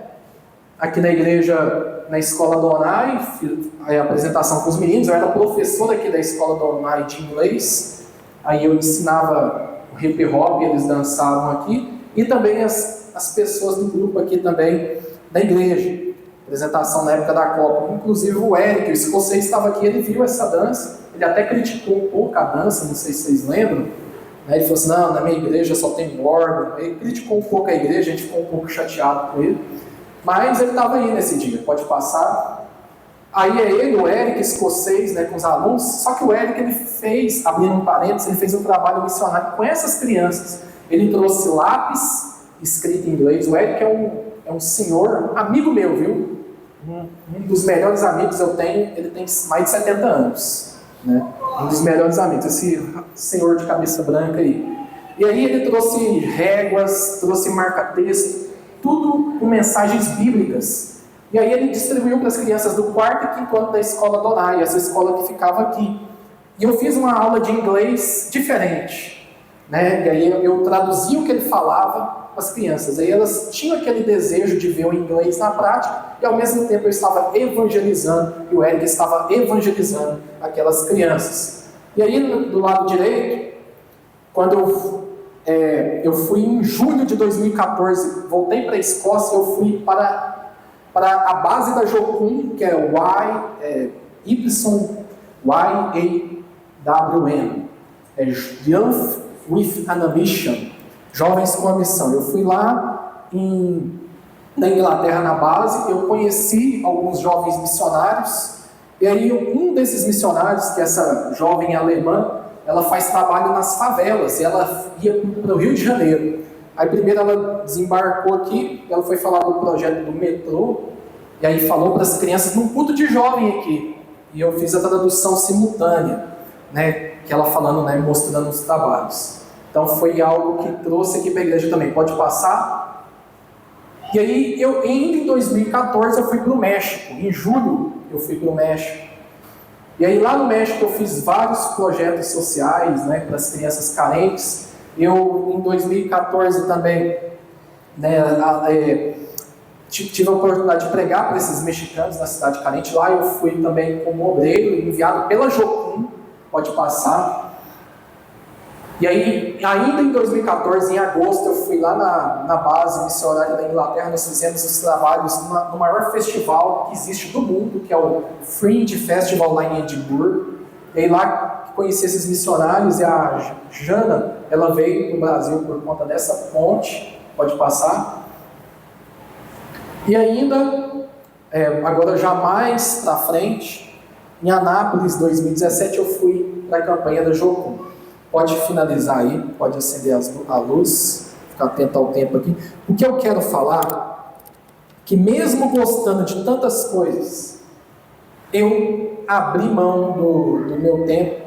aqui na igreja, na Escola Donai, a apresentação com os meninos. Eu era professor aqui da Escola Donai de inglês, aí eu ensinava o hip hop, eles dançavam aqui, e também as pessoas do grupo aqui também da igreja, apresentação na época da Copa. Inclusive o Eric, o escocês, estava aqui, ele viu essa dança, ele até criticou um pouco a dança, não sei se vocês lembram, né? Ele falou assim, não, na minha igreja só tem órgão. Ele criticou um pouco a igreja, a gente ficou um pouco chateado com ele. Mas ele estava aí nesse dia, pode passar. Aí ele, o Eric, escocês, né, com os alunos, só que o Eric, ele fez, abrindo um parênteses, ele fez um trabalho missionário com essas crianças. Ele trouxe lápis escrito em inglês. O Eric é um senhor, amigo meu, viu? Um dos melhores amigos eu tenho, ele tem mais de 70 anos. Né? Um dos melhores amigos, esse senhor de cabeça branca aí. E aí ele trouxe réguas, trouxe marca-texto, tudo com mensagens bíblicas. E aí ele distribuiu para as crianças do 4º e 5º ano da Escola Donai, essa escola que ficava aqui. E eu fiz uma aula de inglês diferente, né? E aí eu traduzia o que ele falava para as crianças. Aí elas tinham aquele desejo de ver o inglês na prática, e ao mesmo tempo eu estava evangelizando, e o Eric estava evangelizando aquelas crianças. E aí do lado direito, quando eu eu fui em julho de 2014, voltei para a Escócia, eu fui para a base da Jocum, que é YAWM, Youth with a Mission, Jovens com a Missão. Eu fui lá na Inglaterra, na base, eu conheci alguns jovens missionários, e aí um desses missionários, que é essa jovem alemã, ela faz trabalho nas favelas, e ela ia para o Rio de Janeiro. Aí primeiro ela desembarcou aqui, ela foi falar do projeto do metrô, e aí falou para as crianças num culto de jovem aqui. E eu fiz a tradução simultânea, né, que ela falando, né, mostrando os trabalhos. Então foi algo que trouxe aqui para a igreja também. Pode passar? E aí, ainda em 2014, eu fui para o México. Em julho, eu fui para o México. E aí, lá no México, eu fiz vários projetos sociais, né, para as crianças carentes. Eu, em 2014 também, né, tive a oportunidade de pregar para esses mexicanos na cidade carente. Lá eu fui também como obreiro, enviado pela Jocum. Pode passar. E aí, ainda em 2014, em agosto, eu fui lá na base missionária da Inglaterra. Nós fizemos os trabalhos no maior festival que existe do mundo, que é o Fringe Festival lá em Edimburgo. E aí lá conheci esses missionários, e a Jana, ela veio para o Brasil por conta dessa ponte. Pode passar. E ainda, agora já mais para frente, em Anápolis, 2017, eu fui para a campanha da Jocum. Pode finalizar aí, pode acender a luz, ficar atento ao tempo aqui. O que eu quero falar, que mesmo gostando de tantas coisas, eu abri mão do meu tempo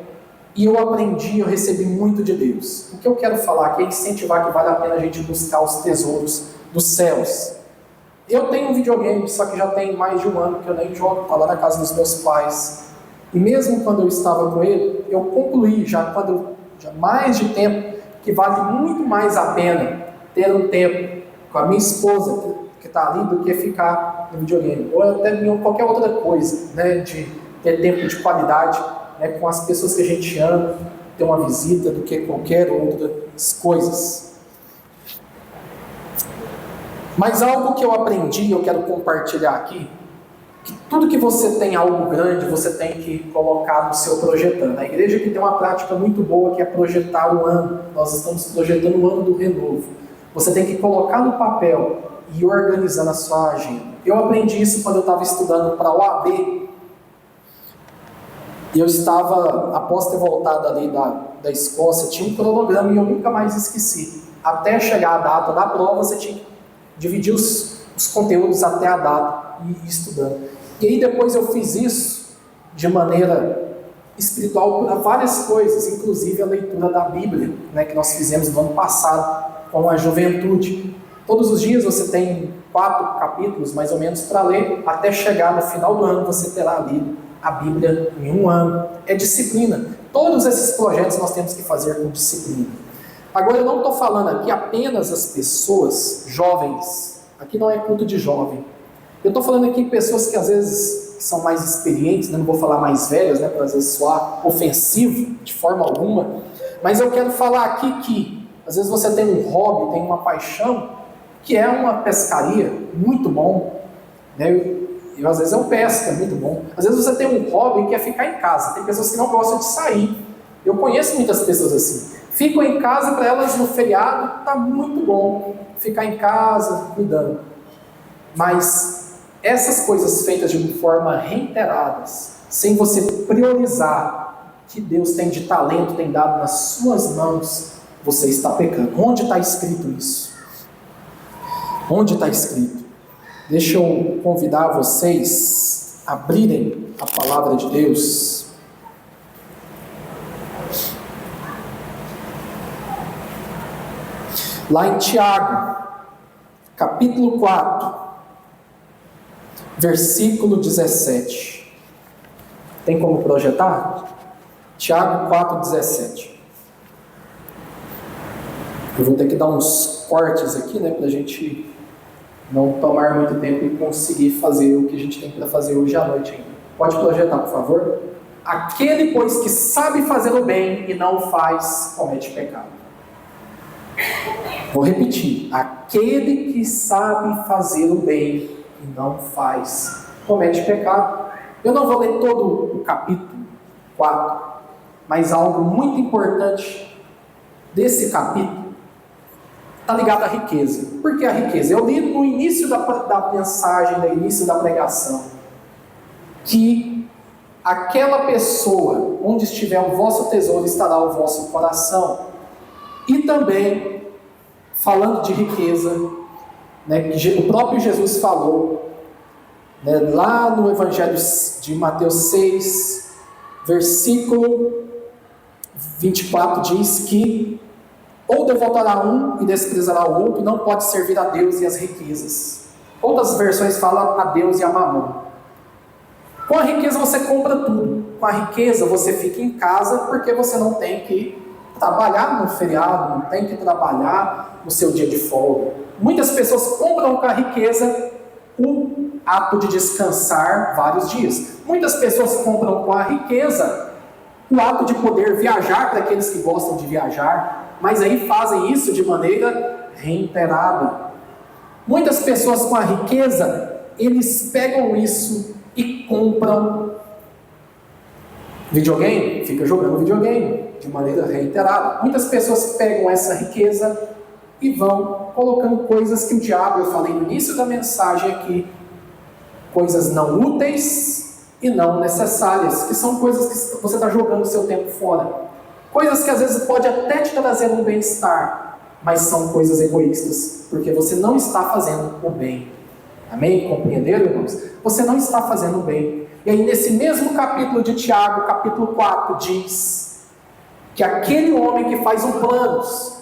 e eu aprendi, eu recebi muito de Deus. O que eu quero falar aqui é incentivar que vale a pena a gente buscar os tesouros dos céus. Eu tenho um videogame, só que já tem mais de um ano que eu nem jogo, está lá na casa dos meus pais. E mesmo quando eu estava com ele, eu concluí já mais de tempo, que vale muito mais a pena ter um tempo com a minha esposa, que está ali, do que ficar no videogame, ou até qualquer outra coisa, né, de ter tempo de qualidade, né, com as pessoas que a gente ama, ter uma visita, do que qualquer outras coisas. Mas algo que eu aprendi, eu quero compartilhar aqui, que tudo que você tem algo grande, você tem que colocar no seu projetando. A igreja que tem uma prática muito boa, que é projetar o ano. Nós estamos projetando o ano do renovo. Você tem que colocar no papel e organizar na sua agenda. Eu aprendi isso quando eu estava estudando para a OAB. E eu estava, após ter voltado ali da Escócia, tinha um cronograma e eu nunca mais esqueci. Até chegar a data da prova, você tinha que dividir os conteúdos até a data e ir estudando. E aí depois eu fiz isso de maneira espiritual para várias coisas, inclusive a leitura da Bíblia, né, que nós fizemos no ano passado com a juventude. Todos os dias você tem 4 capítulos, mais ou menos, para ler, até chegar no final do ano você terá lido a Bíblia em um ano. É disciplina. Todos esses projetos nós temos que fazer com disciplina. Agora, eu não estou falando aqui apenas as pessoas jovens. Aqui não é culto de jovem. Eu estou falando aqui pessoas que às vezes são mais experientes, né? Não vou falar mais velhas, né? Para às vezes soar ofensivo de forma alguma. Mas eu quero falar aqui que às vezes você tem um hobby, tem uma paixão, que é uma pescaria, muito bom. Né? Às vezes é pesca, é muito bom. Às vezes você tem um hobby que é ficar em casa. Tem pessoas que não gostam de sair. Eu conheço muitas pessoas assim. Ficam em casa, para elas no feriado está muito bom ficar em casa, cuidando. Mas essas coisas feitas de forma reiteradas, sem você priorizar que Deus tem de talento, tem dado nas suas mãos, você está pecando. Onde está escrito isso? Onde está escrito? Deixa eu convidar vocês a abrirem a palavra de Deus. Lá em Tiago, capítulo 4, versículo 17. Tem como projetar? Tiago 4, 17. Eu vou ter que dar uns cortes aqui, né, para a gente não tomar muito tempo e conseguir fazer o que a gente tem para fazer hoje à noite ainda. Pode projetar, por favor? Aquele, pois, que sabe fazer o bem e não faz, comete pecado. Vou repetir: aquele que sabe fazer o bem e não faz, comete pecado. Eu não vou ler todo o capítulo 4, mas algo muito importante desse capítulo está ligado à riqueza. Por que a riqueza? Eu li no início da mensagem, no início da pregação, que aquela pessoa, onde estiver o vosso tesouro, estará o vosso coração. E também, falando de riqueza, né, que o próprio Jesus falou, né, lá no Evangelho de Mateus 6, versículo 24, diz que ou devotará um e desprezará o outro, não pode servir a Deus e as riquezas. Outras versões falam a Deus e a mamão. Com a riqueza você compra tudo. Com a riqueza você fica em casa porque você não tem que trabalhar no feriado, não tem que trabalhar no seu dia de folga. Muitas pessoas compram com a riqueza o ato de descansar vários dias. Muitas pessoas compram com a riqueza o ato de poder viajar, para aqueles que gostam de viajar, mas aí fazem isso de maneira reiterada. Muitas pessoas com a riqueza, eles pegam isso e compram videogame, fica jogando videogame de maneira reiterada. Muitas pessoas pegam essa riqueza e vão colocando coisas que o diabo, eu falei no início da mensagem aqui, coisas não úteis e não necessárias, que são coisas que você está jogando o seu tempo fora. Coisas que às vezes pode até te trazer um bem-estar, mas são coisas egoístas, porque você não está fazendo o bem. Amém? Compreenderam, irmãos? Você não está fazendo o bem. E aí nesse mesmo capítulo de Tiago, capítulo 4, diz que aquele homem que faz um planos,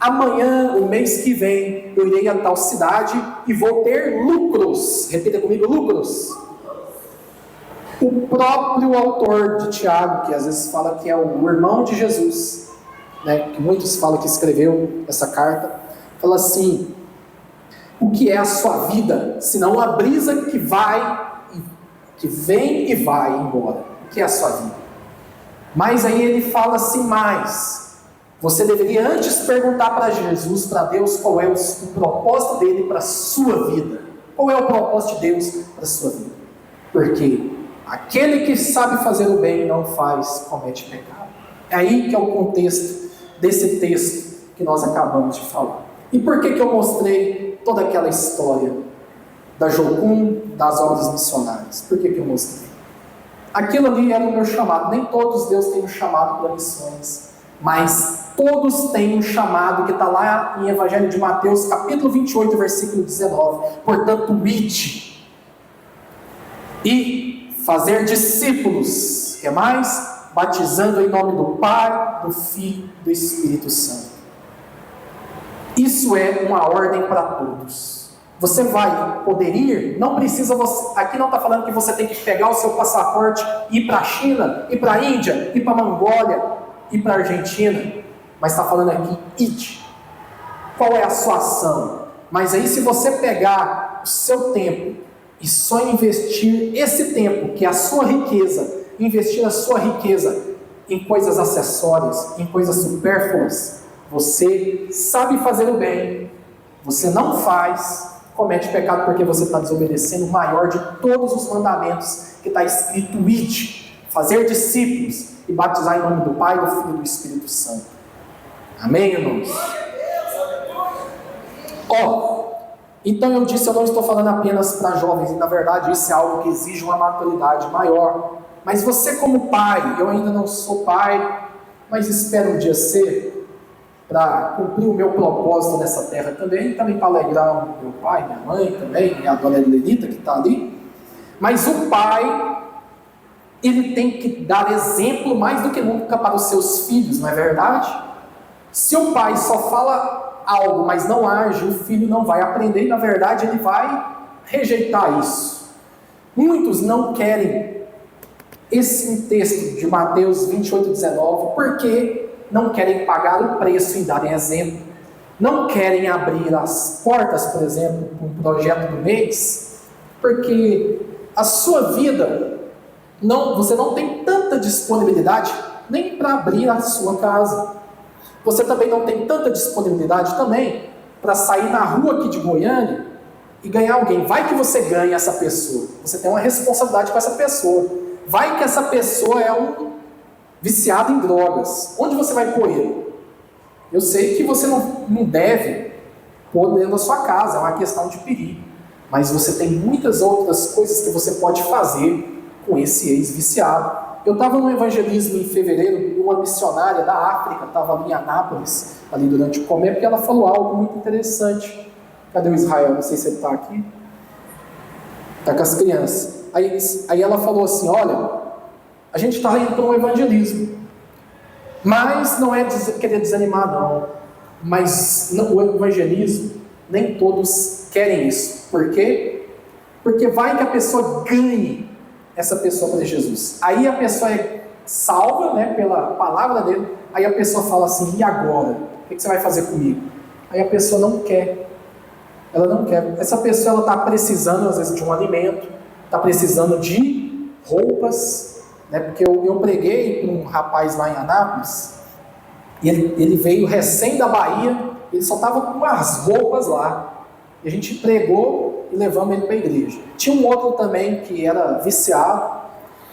amanhã, o mês que vem, eu irei a tal cidade e vou ter lucros. Repita comigo: lucros. O próprio autor de Tiago, que às vezes fala que é o irmão de Jesus, né, que muitos falam que escreveu essa carta, fala assim: o que é a sua vida, senão uma brisa que vem e vai embora? O que é a sua vida? Mas aí ele fala assim mais: você deveria antes perguntar para Jesus, para Deus, qual é o propósito dele para a sua vida. Qual é o propósito de Deus para a sua vida? Porque aquele que sabe fazer o bem e não faz, comete pecado. É aí que é o contexto desse texto que nós acabamos de falar. E por que eu mostrei toda aquela história da Jocum, das obras missionárias? Por que eu mostrei? Aquilo ali era o meu chamado. Nem todos Deus tem um chamado para missões, mas todos têm um chamado que está lá em Evangelho de Mateus, capítulo 28, versículo 19. Portanto, ide e fazer discípulos, que é mais? Batizando em nome do Pai, do Filho e do Espírito Santo. Isso é uma ordem para todos. Você vai poder ir, não precisa você, aqui não está falando que você tem que pegar o seu passaporte e ir para a China, ir para a Índia, ir para a Mongólia, ir para a Argentina, mas está falando aqui: ide. Qual é a sua ação? Mas aí, se você pegar o seu tempo e só investir esse tempo, que é a sua riqueza, investir a sua riqueza em coisas acessórias, em coisas supérfluas, você sabe fazer o bem, você não faz, comete pecado, porque você está desobedecendo o maior de todos os mandamentos, que está escrito: ide, fazer discípulos e batizar em nome do Pai, do Filho e do Espírito Santo. Amém, irmãos? Então eu disse, eu não estou falando apenas para jovens, e na verdade isso é algo que exige uma maturidade maior. Mas você, como pai, eu ainda não sou pai, mas espero um dia ser, para cumprir o meu propósito nessa terra também para alegrar o meu pai, minha mãe também, a dona Helenita que está ali. Mas o pai, ele tem que dar exemplo mais do que nunca para os seus filhos, não é verdade? Se o pai só fala algo, mas não age, o filho não vai aprender e, na verdade, ele vai rejeitar isso. Muitos não querem esse texto de Mateus 28, 19, porque não querem pagar o preço e darem exemplo. Não querem abrir as portas, por exemplo, para um projeto do mês, porque a sua vida, você não tem tanta disponibilidade nem para abrir a sua casa. Você também não tem tanta disponibilidade também para sair na rua aqui de Goiânia e ganhar alguém. Vai que você ganha essa pessoa. Você tem uma responsabilidade com essa pessoa. Vai que essa pessoa é um viciado em drogas. Onde você vai pôr ele? Eu sei que você não deve pôr dentro da sua casa, é uma questão de perigo. Mas você tem muitas outras coisas que você pode fazer com esse ex-viciado. Eu estava no evangelismo em fevereiro, e uma missionária da África estava ali em Anápolis, ali durante o comer, porque ela falou algo muito interessante. Cadê o Israel? Não sei se ele está aqui. Está com as crianças. Aí ela falou assim, olha, a gente está indo para um evangelismo. Mas não é querer desanimar, não. Mas o evangelismo, nem todos querem isso. Por quê? Porque vai que a pessoa ganhe essa pessoa para Jesus. Aí a pessoa é salva, né, pela palavra dele. Aí a pessoa fala assim, e agora? O que você vai fazer comigo? Aí a pessoa não quer. Ela não quer. Essa pessoa ela está precisando, às vezes, de um alimento, está precisando de roupas, né? Porque eu preguei para um rapaz lá em Anápolis, e ele veio recém da Bahia, ele só estava com as roupas lá. E a gente pregou e levamos ele para a igreja. Tinha um outro também que era viciado.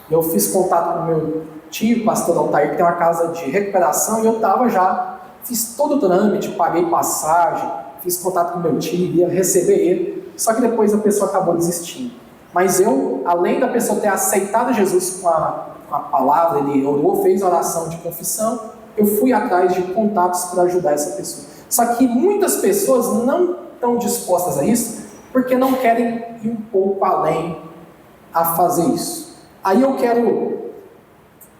Eu fiz contato com o meu tio, pastor Altair, que tem uma casa de recuperação, e eu estava já, fiz todo o trâmite, paguei passagem, fiz contato com o meu tio, ia receber ele, só que depois a pessoa acabou desistindo. Mas eu, além da pessoa ter aceitado Jesus com a palavra, ele orou, fez oração de confissão, eu fui atrás de contatos para ajudar essa pessoa. Só que muitas pessoas não estão dispostas a isso, porque não querem ir um pouco além a fazer isso. Aí eu quero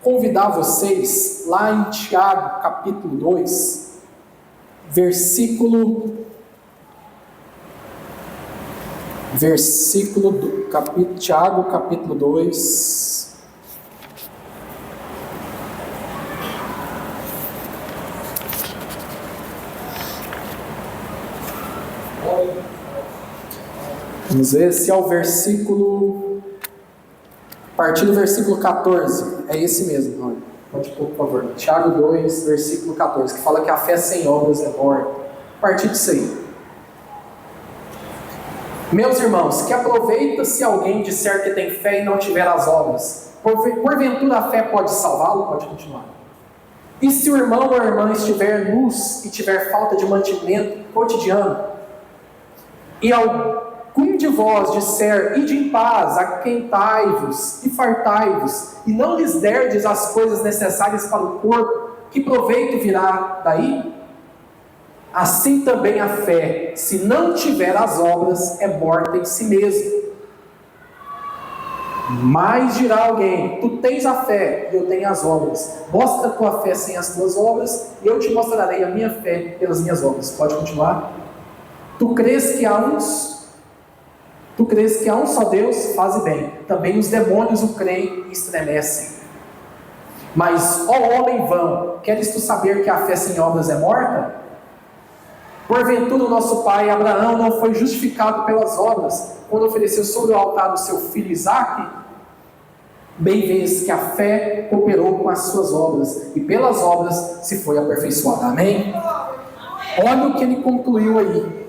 convidar vocês lá em Tiago, capítulo 2, Tiago, capítulo 2, vamos ver se é o versículo, a partir do versículo 14, é esse mesmo, olha, pode pôr, por favor, Tiago 2, versículo 14, que fala que a fé sem obras é morta. A partir disso aí. Meus irmãos, que aproveita se alguém disser que tem fé e não tiver as obras? Porventura a fé pode salvá-lo? Pode continuar. E se o irmão ou a irmã estiver nus e tiver falta de mantimento cotidiano, e algum de vós disser, ide em paz, aquentai-vos e fartai-vos, e não lhes derdes as coisas necessárias para o corpo, que proveito virá daí? Assim também a fé, se não tiver as obras, é morta em si mesmo. Mas dirá alguém, tu tens a fé e eu tenho as obras. Mostra a tua fé sem as tuas obras, e eu te mostrarei a minha fé pelas minhas obras. Pode continuar? Tu crês que há um só Deus? Faze bem. Também os demônios o creem e estremecem. Mas, ó homem vão, queres tu saber que a fé sem obras é morta? Porventura o nosso pai Abraão não foi justificado pelas obras, quando ofereceu sobre o altar o seu filho Isaque? Bem vês que a fé cooperou com as suas obras, e pelas obras se foi aperfeiçoada. Amém? Olha o que ele concluiu aí.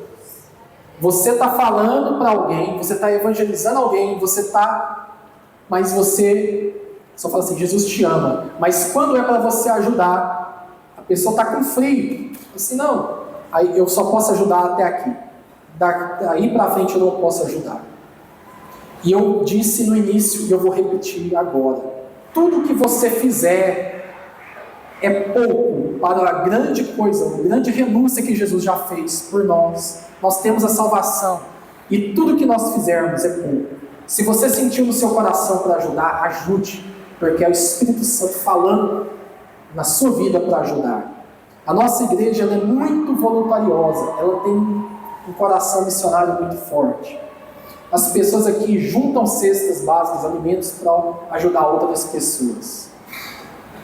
Você está falando para alguém, você está evangelizando alguém, mas você só fala assim, Jesus te ama. Mas quando é para você ajudar, a pessoa está com frio. Assim, não, aí eu só posso ajudar até aqui. Daí para frente eu não posso ajudar. E eu disse no início, e eu vou repetir agora. Tudo que você fizer é pouco para a grande coisa, a grande renúncia que Jesus já fez por nós. Nós temos a salvação, e tudo que nós fizermos é pouco. Se você sentiu no seu coração para ajudar, ajude, porque é o Espírito Santo falando na sua vida para ajudar. A nossa igreja ela é muito voluntariosa, ela tem um coração missionário muito forte. As pessoas aqui juntam cestas básicas, alimentos para ajudar outras pessoas.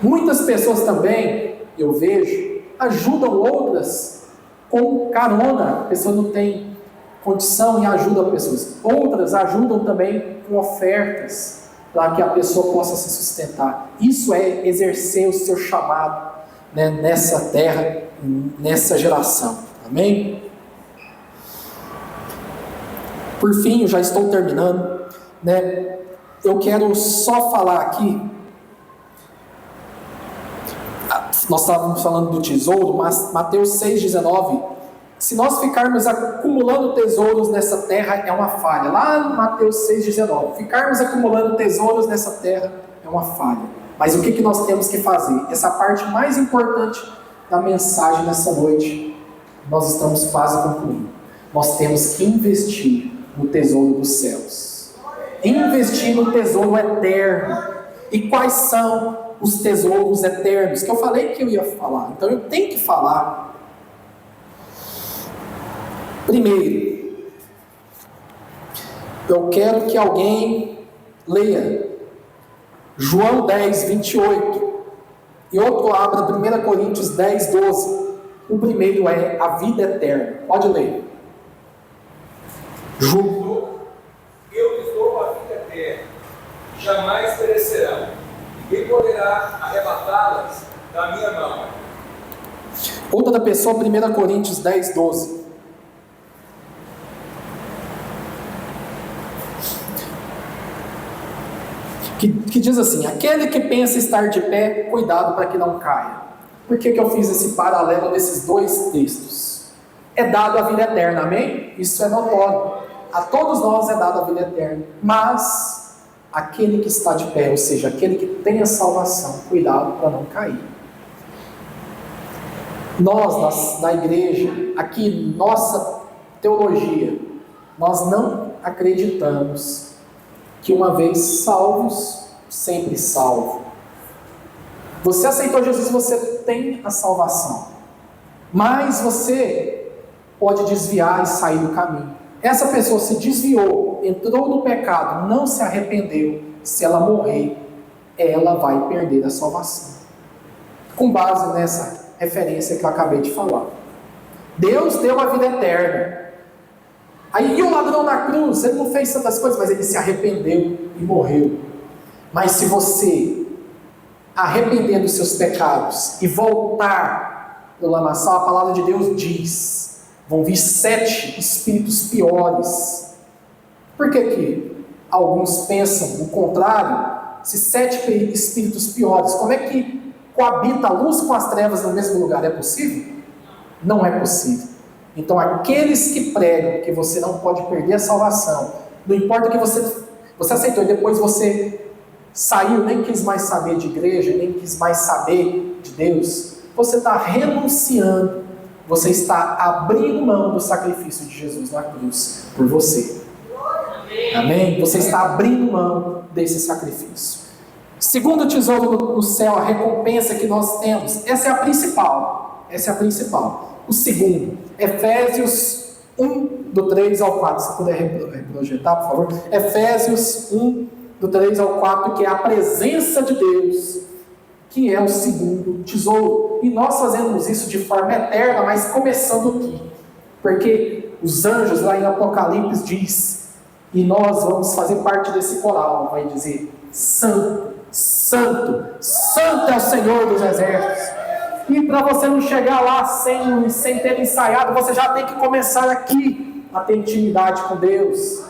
Muitas pessoas também, eu vejo, ajudam outras com carona. A pessoa não tem condição e ajuda pessoas. Outras ajudam também com ofertas, para que a pessoa possa se sustentar. Isso é exercer o seu chamado. né, nessa terra, nessa geração. Amém? Por fim, eu já estou terminando, né? Eu quero só falar aqui. Nós estávamos falando do tesouro, mas Mateus 6,19. Se nós ficarmos acumulando tesouros nessa terra, é uma falha. Lá no Mateus 6,19. Ficarmos acumulando tesouros nessa terra é uma falha. Mas o que nós temos que fazer? Essa parte mais importante da mensagem nessa noite, nós estamos quase concluindo. Nós temos que investir no tesouro dos céus. Investir no tesouro eterno. E quais são os tesouros eternos? Que eu falei que eu ia falar. Então eu tenho que falar. Primeiro, eu quero que alguém leia João 10, 28. E outro abra 1 Coríntios 10, 12. O primeiro é a vida eterna. Pode ler. Eu lhes dou a vida eterna, jamais perecerão, ninguém poderá arrebatá-las da minha mão. Outra pessoa, 1 Coríntios 10, 12. Que diz assim: aquele que pensa estar de pé, cuidado para que não caia. Por que eu fiz esse paralelo desses dois textos? É dado a vida eterna, amém? Isso é notório. A todos nós é dada a vida eterna. Mas aquele que está de pé, ou seja, aquele que tem a salvação, cuidado para não cair. Nós, na igreja, aqui, nossa teologia, nós não acreditamos que uma vez salvos, sempre salvo. Você aceitou Jesus, você tem a salvação. Mas você pode desviar e sair do caminho. Essa pessoa se desviou, entrou no pecado, não se arrependeu. Se ela morrer, ela vai perder a salvação. Com base nessa referência que eu acabei de falar. Deus deu a vida eterna. Aí e o ladrão na cruz, ele não fez tantas coisas, mas ele se arrependeu e morreu. Mas se você arrepender dos seus pecados e voltar do lamaçal, a palavra de Deus diz, vão vir 7 espíritos piores. Por que alguns pensam o contrário? Se 7 espíritos piores, como é que coabita a luz com as trevas no mesmo lugar? É possível? Não é possível. Então aqueles que pregam que você não pode perder a salvação, não importa que você aceitou e depois você saiu, nem quis mais saber de igreja, nem quis mais saber de Deus, você está renunciando, você está abrindo mão do sacrifício de Jesus na cruz por você. Amém? Você está abrindo mão desse sacrifício. Segundo tesouro no céu, a recompensa que nós temos, essa é a principal. O segundo, Efésios 1, do 3 ao 4. Se puder reprojetar, por favor. Efésios 1, do 3 ao 4, que é a presença de Deus, que é o segundo tesouro. E nós fazemos isso de forma eterna, mas começando aqui. Porque os anjos lá em Apocalipse diz, e nós vamos fazer parte desse coral, vai dizer, Santo, Santo, Santo é o Senhor dos exércitos. E para você não chegar lá sem ter ensaiado, você já tem que começar aqui a ter intimidade com Deus.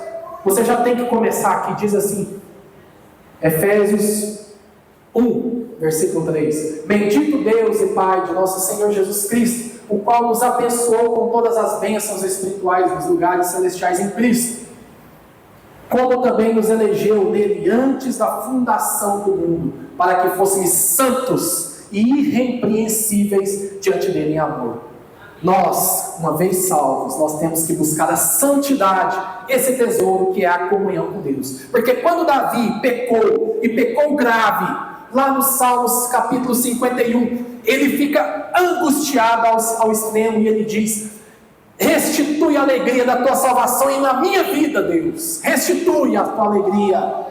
Você já tem que começar aqui, diz assim, Efésios 1, versículo 3. Bendito Deus e Pai de nosso Senhor Jesus Cristo, o qual nos abençoou com todas as bênçãos espirituais nos lugares celestiais em Cristo, como também nos elegeu nele antes da fundação do mundo, para que fôssemos santos e irrepreensíveis diante dele em amor. Nós, uma vez salvos, nós temos que buscar a santidade, esse tesouro que é a comunhão com Deus. Porque quando Davi pecou, e pecou grave, lá no Salmos capítulo 51, ele fica angustiado ao extremo e ele diz, restitui a alegria da tua salvação e na minha vida, Deus, restitui a tua alegria,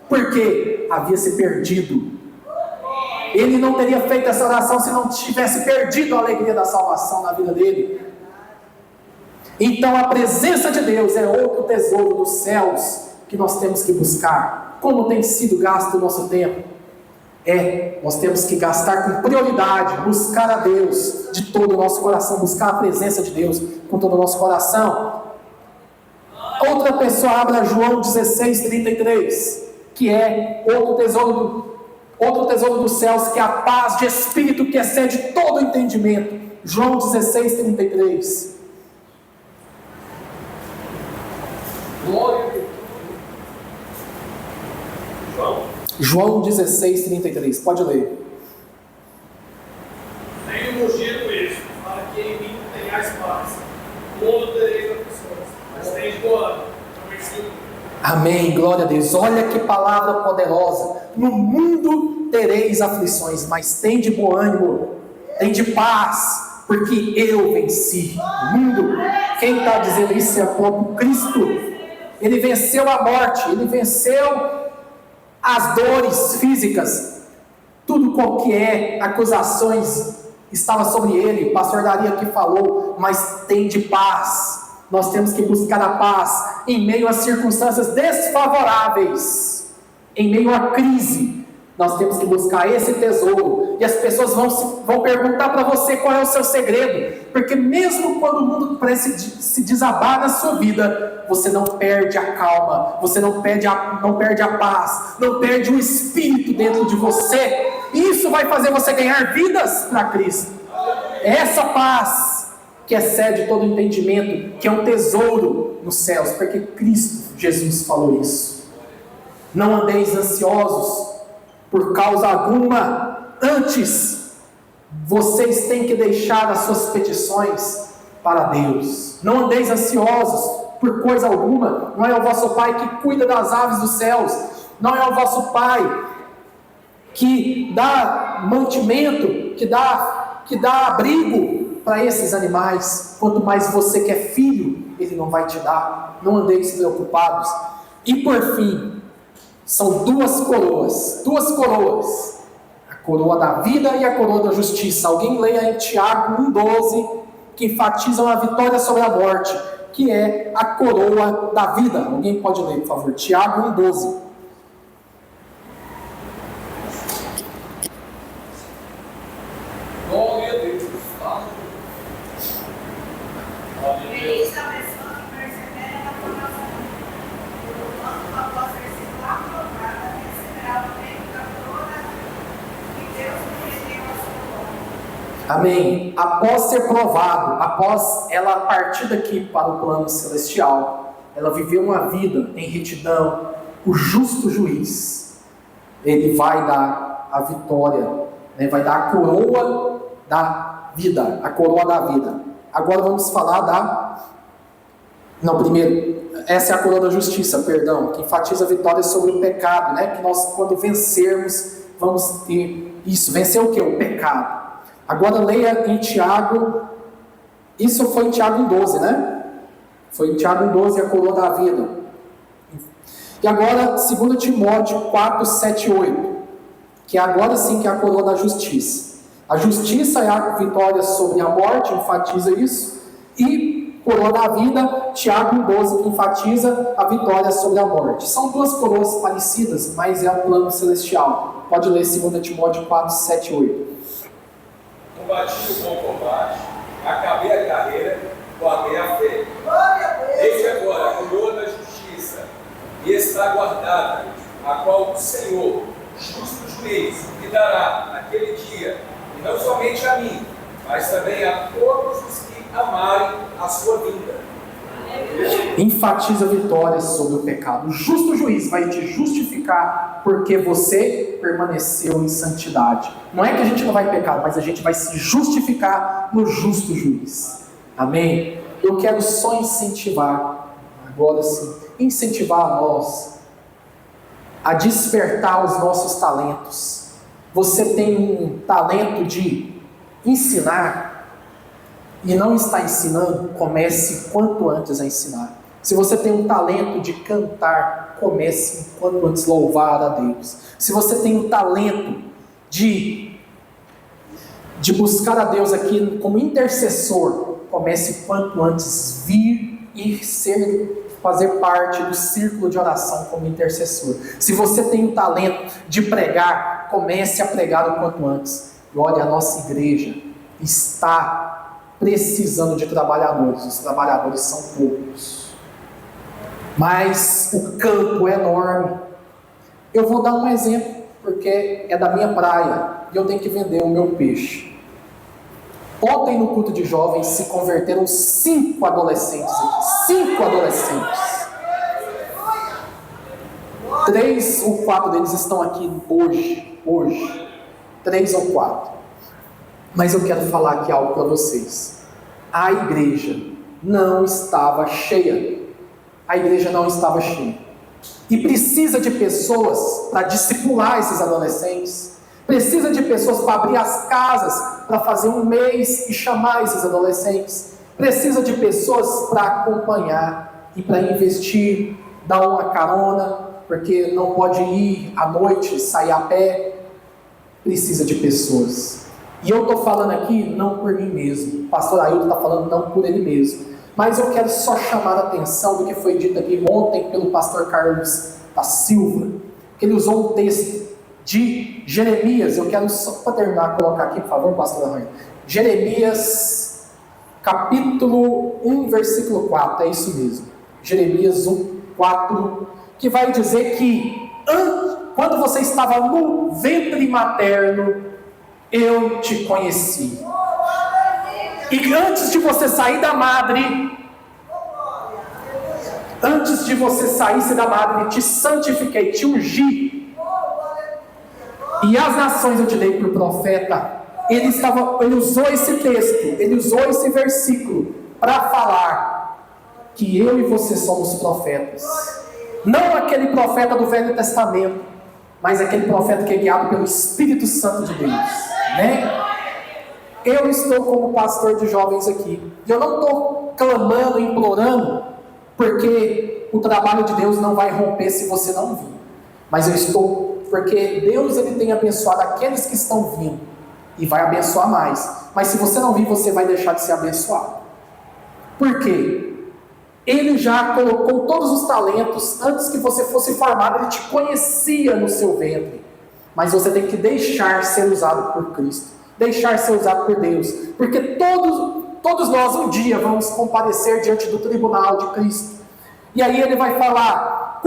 porque havia se perdido. Ele não teria feito essa oração se não tivesse perdido a alegria da salvação na vida dele. Então a presença de Deus é outro tesouro dos céus que nós temos que buscar. Como tem sido gasto o nosso tempo? Nós temos que gastar com prioridade, buscar a Deus de todo o nosso coração, buscar a presença de Deus com todo o nosso coração. Outra pessoa, abra João 16:33, que é outro tesouro dos céus, que é a paz de espírito que excede todo o entendimento. João 16:33. Glória a Deus. João 16:33, pode ler. Tenho-vos dito isso, para que em mim tenhais paz. No mundo tereis aflições, mas tende bom ânimo. Amém, glória a Deus. Olha que palavra poderosa. No mundo tereis aflições, mas tende bom ânimo, tende paz, porque eu venci o mundo. Quem está dizendo isso é o próprio Cristo. Ele venceu a morte, ele venceu as dores físicas, tudo qualquer acusações estava sobre ele. O pastor Daria aqui falou, mas tende paz. Nós temos que buscar a paz em meio a circunstâncias desfavoráveis, em meio à crise. Nós temos que buscar esse tesouro. E as pessoas vão perguntar para você qual é o seu segredo, porque mesmo quando o mundo parece se desabar na sua vida, você não perde a calma, você não perde a paz, não perde o espírito dentro de você. Isso vai fazer você ganhar vidas para Cristo. Essa paz que excede todo entendimento, que é um tesouro nos céus, porque Cristo Jesus falou isso. Não andeis ansiosos por causa alguma, antes vocês têm que deixar as suas petições para Deus. Não andeis ansiosos por coisa alguma. Não é o vosso Pai que cuida das aves dos céus, não é o vosso Pai que dá mantimento, que dá abrigo para esses animais. Quanto mais você que é filho, Ele não vai te dar. Não andeis preocupados. E por fim, são duas coroas, a coroa da vida e a coroa da justiça. Alguém leia em Tiago 1,12, que enfatizam a vitória sobre a morte, que é a coroa da vida. Alguém pode ler, por favor, Tiago 1,12. Glória a Deus. Feliz a pessoa que persevera na formação, porquanto após ter sido aprovada, receberá o prêmio da coroa da vida que Deus prometeu a sua glória. Amém. Após ser provado, após ela partir daqui para o plano celestial, ela viveu uma vida em retidão, o justo juiz, ele vai dar a vitória, né? Vai dar a coroa da vida, a coroa da vida. Agora vamos falar essa é a coroa da justiça, perdão, que enfatiza a vitória sobre o pecado, né? Que nós, quando vencermos, vamos ter isso. Vencer o que? O pecado. Agora leia em Tiago, isso foi em Tiago 1,12, né? Foi em Tiago 1,12 a coroa da vida. E agora, 2 Timóteo 4, 7 e 8, que agora sim que é a coroa da justiça. A justiça é a vitória sobre a morte, enfatiza isso. E coroa da vida, Tiago 1,12, que enfatiza a vitória sobre a morte. São duas coroas parecidas, mas é o plano celestial. Pode ler 2 Timóteo 4, 7 e 8. Combati o bom combate, acabei a carreira, guardei a fé. Desde agora a coroa da justiça, e está guardada, a qual o Senhor, justo juiz, me dará naquele dia, e não somente a mim, mas também a todos os que amarem a sua vinda. Enfatiza a vitória sobre o pecado. O justo juiz vai te justificar porque você permaneceu em santidade. Não é que a gente não vai pecar, mas a gente vai se justificar no justo juiz. Amém? Eu quero só incentivar, agora sim, incentivar a nós a despertar os nossos talentos. Você tem um talento de ensinar e não está ensinando, comece quanto antes a ensinar. Se você tem um talento de cantar, comece quanto antes louvar a Deus. Se você tem um talento de buscar a Deus aqui como intercessor, comece quanto antes vir e fazer parte do círculo de oração como intercessor. Se você tem um talento de pregar, comece a pregar o quanto antes. E olha, a nossa igreja está precisando de trabalhadores. Os trabalhadores são poucos, mas o campo é enorme. Eu vou dar um exemplo, porque é da minha praia e eu tenho que vender o meu peixe. Ontem no culto de jovens se converteram 5 adolescentes aqui. 5 adolescentes. 3 ou 4 deles estão aqui hoje. 3 ou 4. Mas eu quero falar aqui algo para vocês. A igreja não estava cheia. A igreja não estava cheia. E precisa de pessoas para discipular esses adolescentes. Precisa de pessoas para abrir as casas, para fazer um mês e chamar esses adolescentes. Precisa de pessoas para acompanhar e para investir, dar uma carona, porque não pode ir à noite, sair a pé. Precisa de pessoas. E eu estou falando aqui não por mim mesmo. O pastor Ailton está falando não por ele mesmo. Mas eu quero só chamar a atenção do que foi dito aqui ontem pelo pastor Carlos da Silva, que ele usou um texto de Jeremias. Eu quero só para terminar, colocar aqui, por favor, pastor Arranha. Jeremias, capítulo 1, versículo 4, é isso mesmo. Jeremias 1, 4, que vai dizer que quando você estava no ventre materno, eu te conheci. E antes de você sair da madre, antes de você sair da madre, te santifiquei, te ungi. E as nações eu te dei por profeta. Ele usou esse texto, ele usou esse versículo para falar que eu e você somos profetas. Não aquele profeta do Velho Testamento, mas aquele profeta que é guiado pelo Espírito Santo de Deus, né? Eu estou como pastor de jovens aqui. E eu não estou clamando, implorando, porque o trabalho de Deus não vai romper se você não vir. Mas eu estou, porque Deus ele tem abençoado aqueles que estão vindo. E vai abençoar mais. Mas se você não vir, você vai deixar de ser abençoado. Por quê? Ele já colocou todos os talentos. Antes que você fosse formado, Ele te conhecia no seu ventre. Mas você tem que deixar ser usado por Cristo. Deixar ser usado por Deus. Porque todos nós um dia vamos comparecer diante do tribunal de Cristo. E aí Ele vai falar,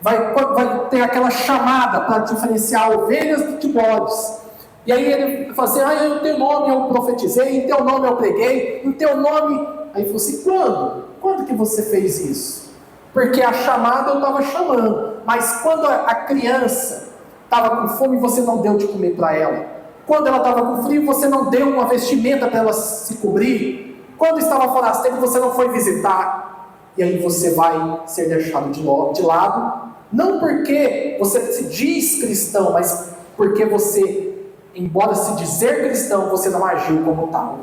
vai ter aquela chamada para diferenciar ovelhas de bodes. E aí Ele fala assim, em teu nome eu profetizei, em teu nome eu preguei, em teu nome... Aí ele falou assim, quando? Quando que você fez isso? Porque a chamada eu estava chamando, mas quando a criança estava com fome, você não deu de comer para ela. Quando ela estava com frio, você não deu uma vestimenta para ela se cobrir. Quando estava forasteiro, você não foi visitar. E aí você vai ser deixado de lado, não porque você se diz cristão, mas porque você, embora se dizer cristão, você não agiu como tal.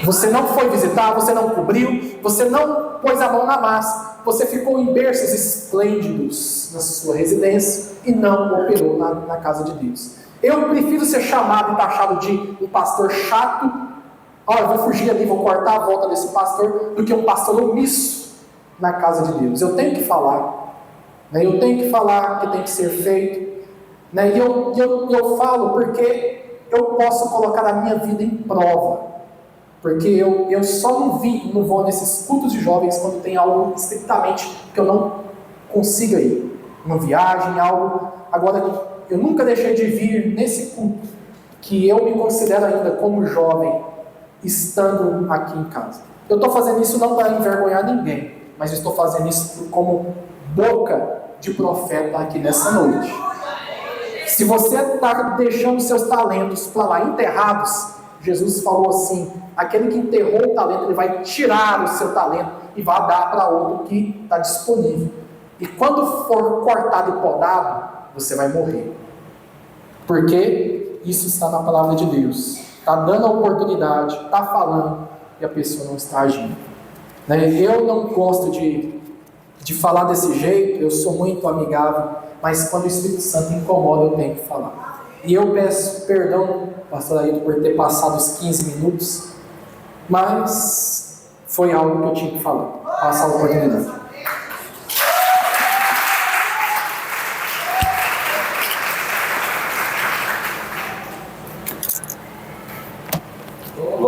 Você não foi visitar, você não cobriu, você não pôs a mão na massa, você ficou em berços esplêndidos na sua residência e não operou na casa de Deus. Eu prefiro ser chamado e taxado de um pastor chato, eu vou fugir ali, vou cortar a volta desse pastor, do que um pastor omisso na casa de Deus. Eu tenho que falar, né? Eu tenho que falar que tem que ser feito, né? E eu falo porque eu posso colocar a minha vida em prova. Porque eu só não vou nesses cultos de jovens quando tem algo estritamente que eu não consiga ir. Uma viagem, algo. Agora, eu nunca deixei de vir nesse culto, que eu me considero ainda como jovem, estando aqui em casa. Eu estou fazendo isso não para envergonhar ninguém, mas eu estou fazendo isso como boca de profeta aqui nessa noite. Se você está deixando seus talentos para lá enterrados, Jesus falou assim, aquele que enterrou o talento, ele vai tirar o seu talento e vai dar para outro que está disponível. E quando for cortado e podado, você vai morrer. Porque isso está na palavra de Deus. Está dando a oportunidade, está falando, e a pessoa não está agindo. Eu não gosto de falar desse jeito, eu sou muito amigável, mas quando o Espírito Santo incomoda, eu tenho que falar. E eu peço perdão, pastor Ailton, por ter passado os 15 minutos, mas foi algo que eu tinha que falar, passar a oportunidade.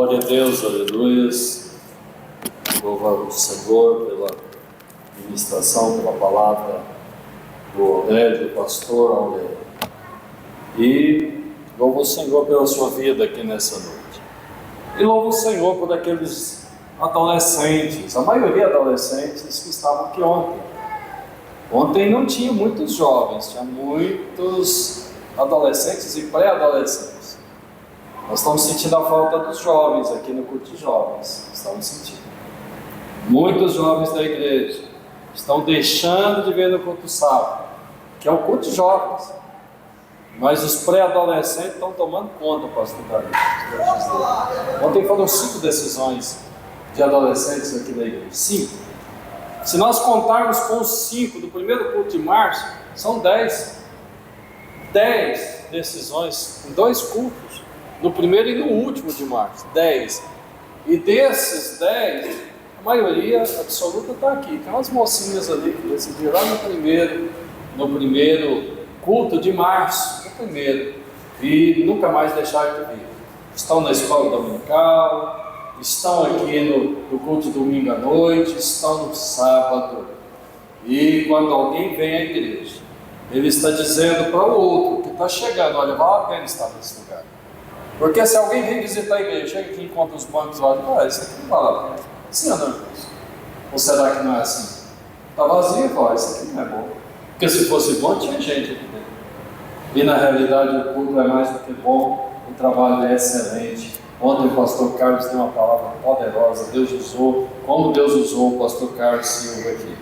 Glória a Deus, aleluia. Louva o Senhor pela ministração, pela palavra do Aurélio, do pastor Aurélio. E louvo o Senhor pela sua vida aqui nessa noite. E louvo o Senhor por aqueles adolescentes, a maioria adolescentes que estavam aqui ontem. Ontem não tinha muitos jovens, tinha muitos adolescentes e pré-adolescentes. Nós estamos sentindo a falta dos jovens aqui no culto de jovens, estamos sentindo. Muitos jovens da igreja estão deixando de vir no culto sábado, que é o culto de jovens. Mas os pré-adolescentes estão tomando conta, pastor Davi. Ontem foram 5 decisões de adolescentes aqui na igreja. 5. Se nós contarmos com os 5 do primeiro culto de março, são 10. 10 decisões em 2 cultos, no primeiro e no último de março. 10. E desses 10, a maioria absoluta está aqui. Tem umas mocinhas ali que decidiram lá no primeiro culto de março, no primeiro, e nunca mais deixaram de vir. Estão na escola dominical, estão aqui no culto de domingo à noite, estão no sábado. E quando alguém vem à igreja, ele está dizendo para o outro que está chegando: olha, vale a pena estar nesse lugar. Porque se alguém vem visitar a igreja, chega aqui e encontra os bancos, olha, isso aqui não vale a pena. Sim ou não, irmãos? Ou será que não é assim? Está vazio, fala, isso aqui não é bom. Porque se fosse bom, tinha gente aqui dentro. E na realidade o culto é mais do que bom, o trabalho é excelente. Ontem o pastor Carlos deu uma palavra poderosa, Deus usou, como Deus usou o pastor Carlos Silva aqui.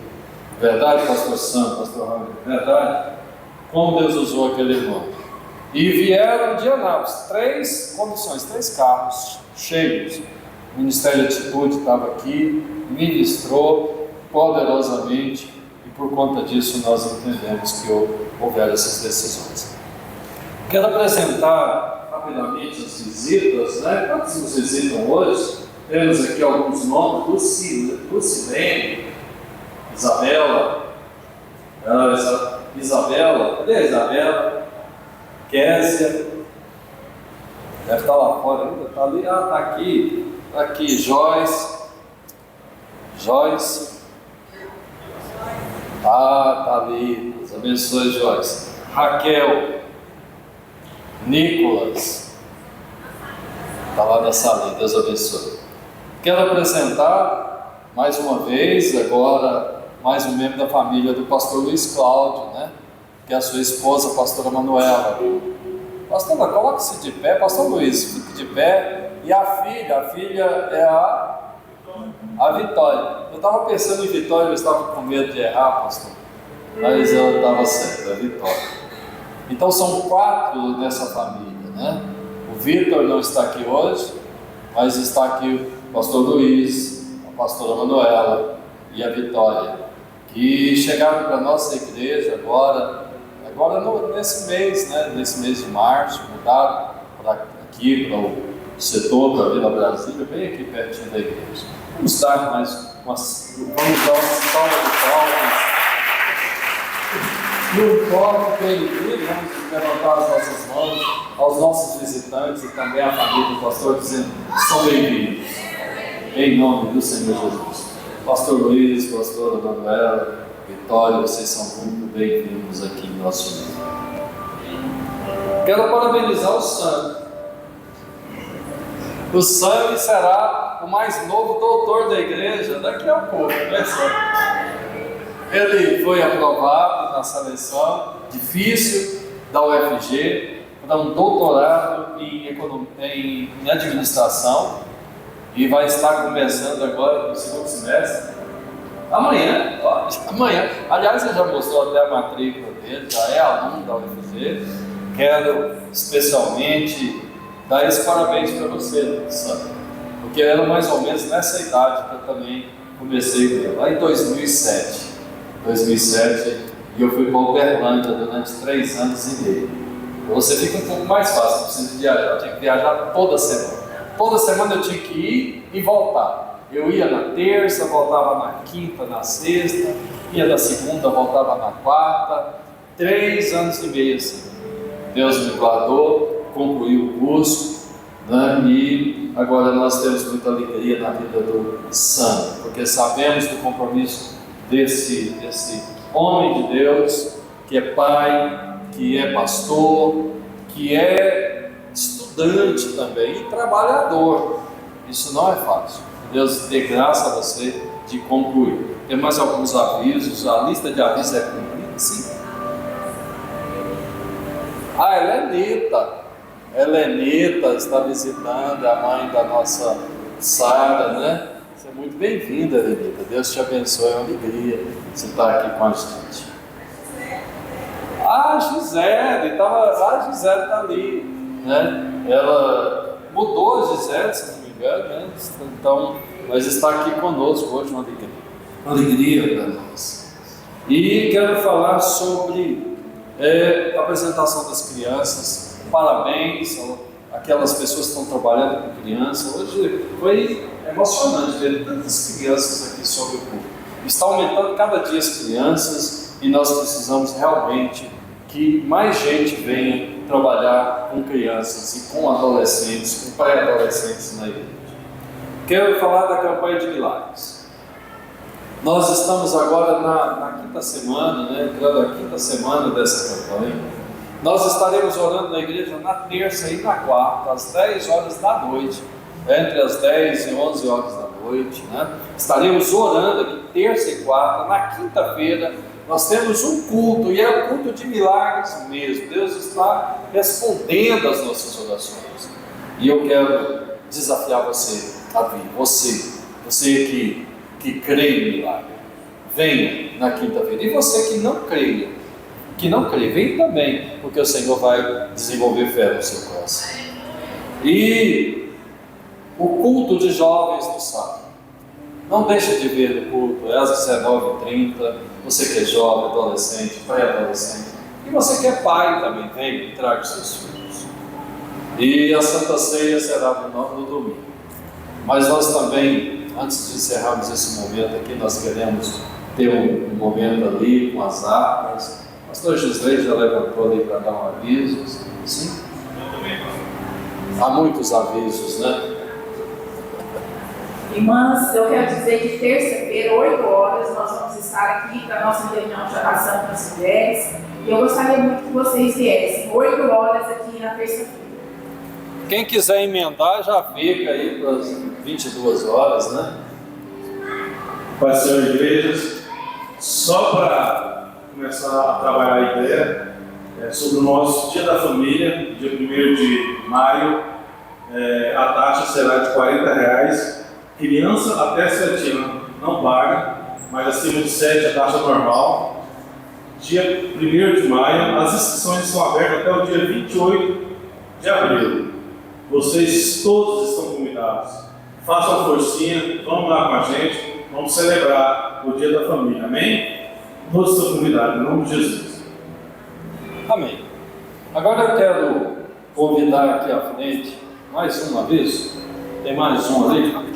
Verdade, pastor Santo, pastor Ramiro? Verdade? Como Deus usou aquele irmão. E vieram de Anápolis, 3 condições, 3 carros cheios. O Ministério de Atitude estava aqui, ministrou poderosamente, e por conta disso nós entendemos que houveram essas decisões. Quero apresentar rapidamente as visitas, né? Quantos nos visitam hoje? Temos aqui alguns nomes: Lucilene, Isabela, cadê a Isabela? Késia, deve estar lá fora ainda, está ali, está aqui, Joyce, está ali, Deus abençoe, Joyce, Raquel, Nicolas, está lá na salinha, Deus abençoe. Quero apresentar mais uma vez, agora, mais um membro da família do pastor Luiz Cláudio, né? Que é a sua esposa, a pastora Manuela. Pastora, coloque-se de pé, pastor Luiz, fique de pé. E a filha é a Vitória. Eu estava pensando em Vitória, eu estava com medo de errar, pastor, mas ela estava certa, a Vitória. Então são 4 dessa família, né? O Vitor não está aqui hoje, mas está aqui o pastor Luiz, a pastora Manuela e a Vitória, que chegaram para a nossa igreja agora nesse mês, né? Nesse mês de março, mudaram para aqui, para o setor da Vila Brasília, bem aqui pertinho da igreja. Vamos dar mais uma salva de palmas. E um copo para ele vir, vamos levantar as nossas mãos aos nossos visitantes e também à família do pastor, dizendo: são bem-vindos, em nome do Senhor Jesus. Pastor Luiz, pastora Manuela, Vitória, vocês são muito bem-vindos aqui em nosso meio. Quero parabenizar o Sam. O Sam será o mais novo doutor da igreja daqui a pouco, né, Sam? Ele foi aprovado na seleção difícil da UFG para um doutorado em administração e vai estar começando agora no 2º semestre. Amanhã. Aliás, ele já mostrou até a matrícula dele, já é aluno da UFG. Quero especialmente dar esse parabéns para você, Sam, porque era mais ou menos nessa idade que eu também comecei lá em 2007. E eu fui para Uberlândia durante 3 anos e meio. Você fica um pouco mais fácil, não precisa viajar. Eu tinha que viajar toda semana. Toda semana eu tinha que ir e voltar. Eu ia na terça, voltava na quinta, na sexta, ia na segunda, voltava na quarta. 3 anos e meio assim. Deus me guardou, concluí o curso né? E agora nós temos muita alegria na vida do Sandro, porque sabemos do compromisso desse homem de Deus, que é pai, que é pastor, que é estudante também e trabalhador. Isso não é fácil. Deus dê graça a você de concluir. Tem mais alguns avisos. A lista de avisos é cumprida, sim. A Helenita está visitando, a mãe da nossa Sara, né? Você é muito bem-vinda, Helenita. Deus te abençoe, é uma alegria você estar aqui com a gente. A Gisele está ali, né? Ela mudou a Gisele, se não me engano, né? Então, mas está aqui conosco hoje, uma alegria para nós. E quero falar sobre a apresentação das crianças. Parabéns àquelas pessoas que estão trabalhando com crianças. Hoje foi emocionante ver tantas crianças aqui sobre o culto. Está aumentando cada dia as crianças e nós precisamos realmente que mais gente venha trabalhar com crianças e com adolescentes, com pré-adolescentes na igreja. Quero falar da campanha de milagres. Nós estamos agora na quinta semana, né, entrando na quinta semana dessa campanha. Nós estaremos orando na igreja na terça e na quarta, às 10 horas da noite, entre as 10 e 11 horas da noite, né? Estaremos orando aqui terça e quarta. Na quinta-feira nós temos um culto, e é um culto de milagres mesmo. Deus está respondendo às nossas orações. E eu quero desafiar você a vir, você que crê em milagre, venha na quinta-feira. E você que não crê, vem também, porque o Senhor vai desenvolver fé no seu coração. E o culto de jovens no sábado, não deixe de ver o culto, é às 19h30, você que é jovem, adolescente, pré-adolescente, e você que é pai também, vem e traga os seus filhos. E a Santa Ceia será no domingo. Mas nós também, antes de encerrarmos esse momento aqui, nós queremos ter um momento ali com as harpas. O pastor Gisley já levantou ali para dar um aviso. Sim? Há muitos avisos, né? Irmãs, eu quero dizer que terça-feira, 8 horas, nós vamos estar aqui para a nossa reunião de oração para as mulheres. E eu gostaria muito que vocês viessem, 8 horas aqui na terça-feira. Quem quiser emendar, já fica aí para as 22 horas, né? Pai, Senhor, igrejas, só para começar a trabalhar a ideia, sobre o nosso Dia da Família, dia 1º de maio, a taxa será de R$40. Criança até 7 anos não paga, mas acima de 7 a taxa normal. Dia 1º de maio, as inscrições estão abertas até o dia 28 de abril. Vocês todos estão convidados. Façam forcinha, vamos lá com a gente, vamos celebrar o Dia da Família, amém? Todos estão convidados, em nome de Jesus. Amém. Agora eu quero convidar aqui à frente mais um aviso. Tem mais um ali?